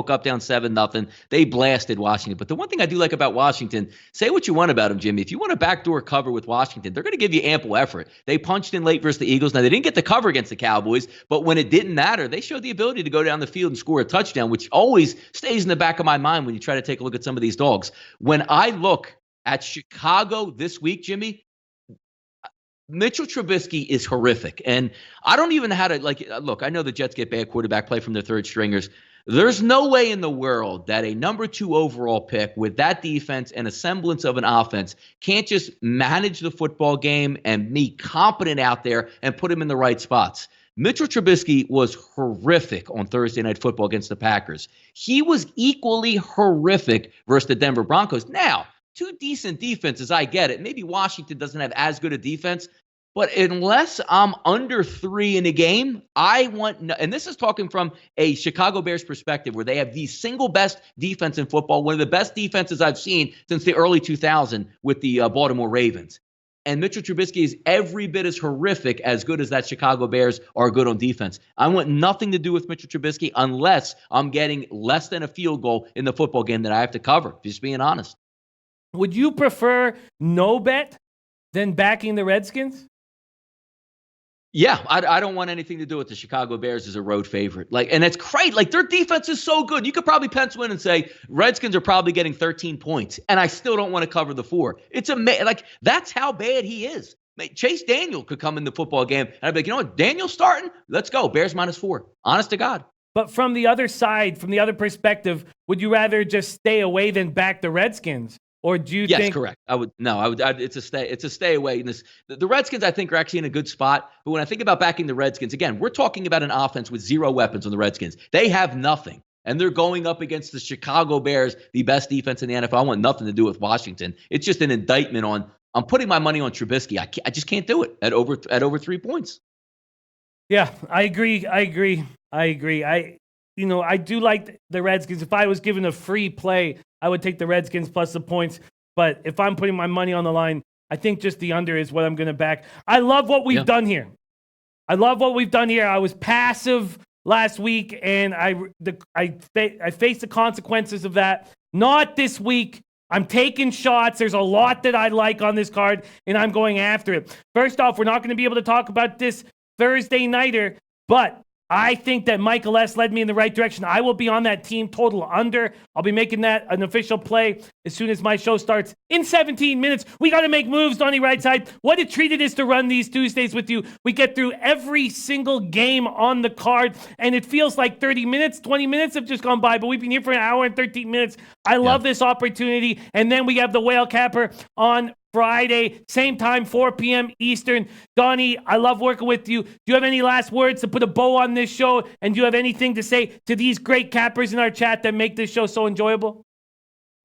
up down 7-0, they blasted Washington. But the one thing I do like about Washington, say what you want about them, Jimmy. If you want a backdoor cover with Washington, they're going to give you ample effort. They punched in late versus the Eagles. Now, they didn't get the cover against the Cowboys, but when it didn't matter, they showed the ability to go down the field and score a touchdown, which always stays in the back of my mind when you try to take a look at some of these dogs. When I look at Chicago this week, Jimmy, Mitchell Trubisky is horrific. And I don't even know how to, look, I know the Jets get bad quarterback play from their third stringers. There's no way in the world that a number 2 overall pick with that defense and a semblance of an offense can't just manage the football game and be competent out there and put him in the right spots. Mitchell Trubisky was horrific on Thursday Night Football against the Packers. He was equally horrific versus the Denver Broncos. Now, 2 decent defenses, I get it. Maybe Washington doesn't have as good a defense, but unless I'm under 3 in a game, I want no, and this is talking from a Chicago Bears perspective where they have the single best defense in football, one of the best defenses I've seen since the early 2000s with the Baltimore Ravens. And Mitchell Trubisky is every bit as horrific as good as that Chicago Bears are good on defense. I want nothing to do with Mitchell Trubisky unless I'm getting less than a field goal in the football game that I have to cover, just being honest. Would you prefer no bet than backing the Redskins? Yeah, I don't want anything to do with the Chicago Bears as a road favorite. And it's great. Their defense is so good. You could probably pencil in and say Redskins are probably getting 13 points, and I still don't want to cover the 4. It's amazing. That's how bad he is. Chase Daniel could come in the football game, and I'd be like, you know what, Daniel's starting? Let's go. Bears -4. Honest to God. But from the other side, from the other perspective, would you rather just stay away than back the Redskins? Or do you think? Yes, correct. I would. It's a stay away. The Redskins, I think, are actually in a good spot. But when I think about backing the Redskins, again, we're talking about an offense with 0 weapons on the Redskins. They have nothing, and they're going up against the Chicago Bears, the best defense in the NFL. I want nothing to do with Washington. It's just an indictment on. I'm putting my money on Trubisky. I just can't do it at over 3 points. Yeah, I agree. I do like the Redskins. If I was given a free play, I would take the Redskins plus the points. But if I'm putting my money on the line, I think just the under is what I'm going to back. I love what we've done here. I was passive last week, and I faced the consequences of that. Not this week. I'm taking shots. There's a lot that I like on this card, and I'm going after it. First off, we're not going to be able to talk about this Thursday nighter, but I think that Michael S. led me in the right direction. I will be on that team total under. I'll be making that an official play as soon as my show starts in 17 minutes. We got to make moves, Donnie RightSide. What a treat it is to run these Tuesdays with you. We get through every single game on the card, and it feels like 30 minutes, 20 minutes have just gone by, but we've been here for an hour and 13 minutes. I love this opportunity. And then we have the Whale Capper on Friday, same time, 4 p.m. Eastern. Donnie, I love working with you. Do you have any last words to put a bow on this show? And do you have anything to say to these great cappers in our chat that make this show so enjoyable?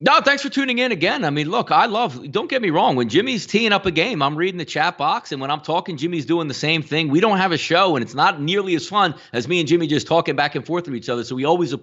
No, thanks for tuning in again. I mean, look, don't get me wrong. When Jimmy's teeing up a game, I'm reading the chat box. And when I'm talking, Jimmy's doing the same thing. We don't have a show, and it's not nearly as fun as me and Jimmy just talking back and forth with each other. So we always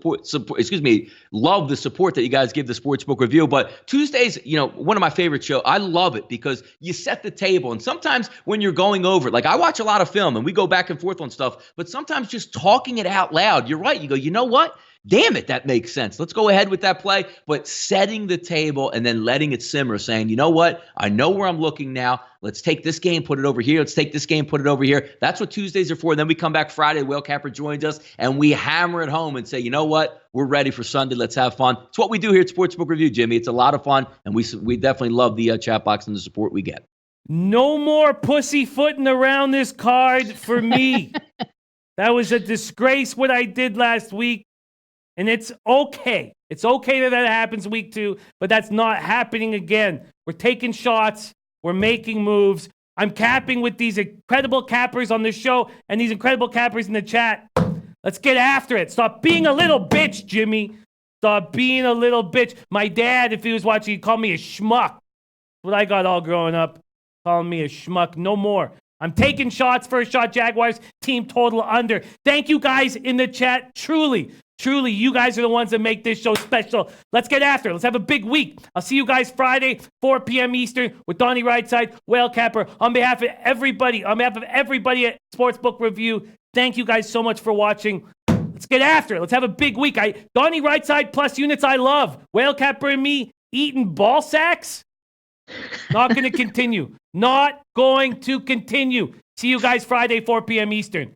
love the support that you guys give the Sportsbook Review. But Tuesdays, one of my favorite shows. I love it because you set the table. And sometimes when you're going over it, I watch a lot of film and we go back and forth on stuff, but sometimes just talking it out loud, you're right. You go, you know what? Damn it, that makes sense. Let's go ahead with that play. But setting the table and then letting it simmer, saying, you know what? I know where I'm looking now. Let's take this game, put it over here. Let's take this game, put it over here. That's what Tuesdays are for. And then we come back Friday. Whale Capper joins us, and we hammer it home and say, you know what? We're ready for Sunday. Let's have fun. It's what we do here at Sportsbook Review, Jimmy. It's a lot of fun, and we definitely love the chat box and the support we get. No more pussyfooting around this card for me. That was a disgrace what I did last week. And it's okay. It's okay that happens week 2, but that's not happening again. We're taking shots. We're making moves. I'm capping with these incredible cappers on the show and these incredible cappers in the chat. Let's get after it. Stop being a little bitch, Jimmy. Stop being a little bitch. My dad, if he was watching, he'd call me a schmuck. What I got all growing up, calling me a schmuck. No more. I'm taking shots. First shot, Jaguars. Team total under. Thank you guys in the chat. Truly, you guys are the ones that make this show special. Let's get after it. Let's have a big week. I'll see you guys Friday, 4 p.m. Eastern with Donnie RightSide, Whale Capper. On behalf of everybody at Sportsbook Review, thank you guys so much for watching. Let's get after it. Let's have a big week. Donnie RightSide plus units I love. Whale Capper and me eating ball sacks. Not going to continue. See you guys Friday, 4 p.m. Eastern.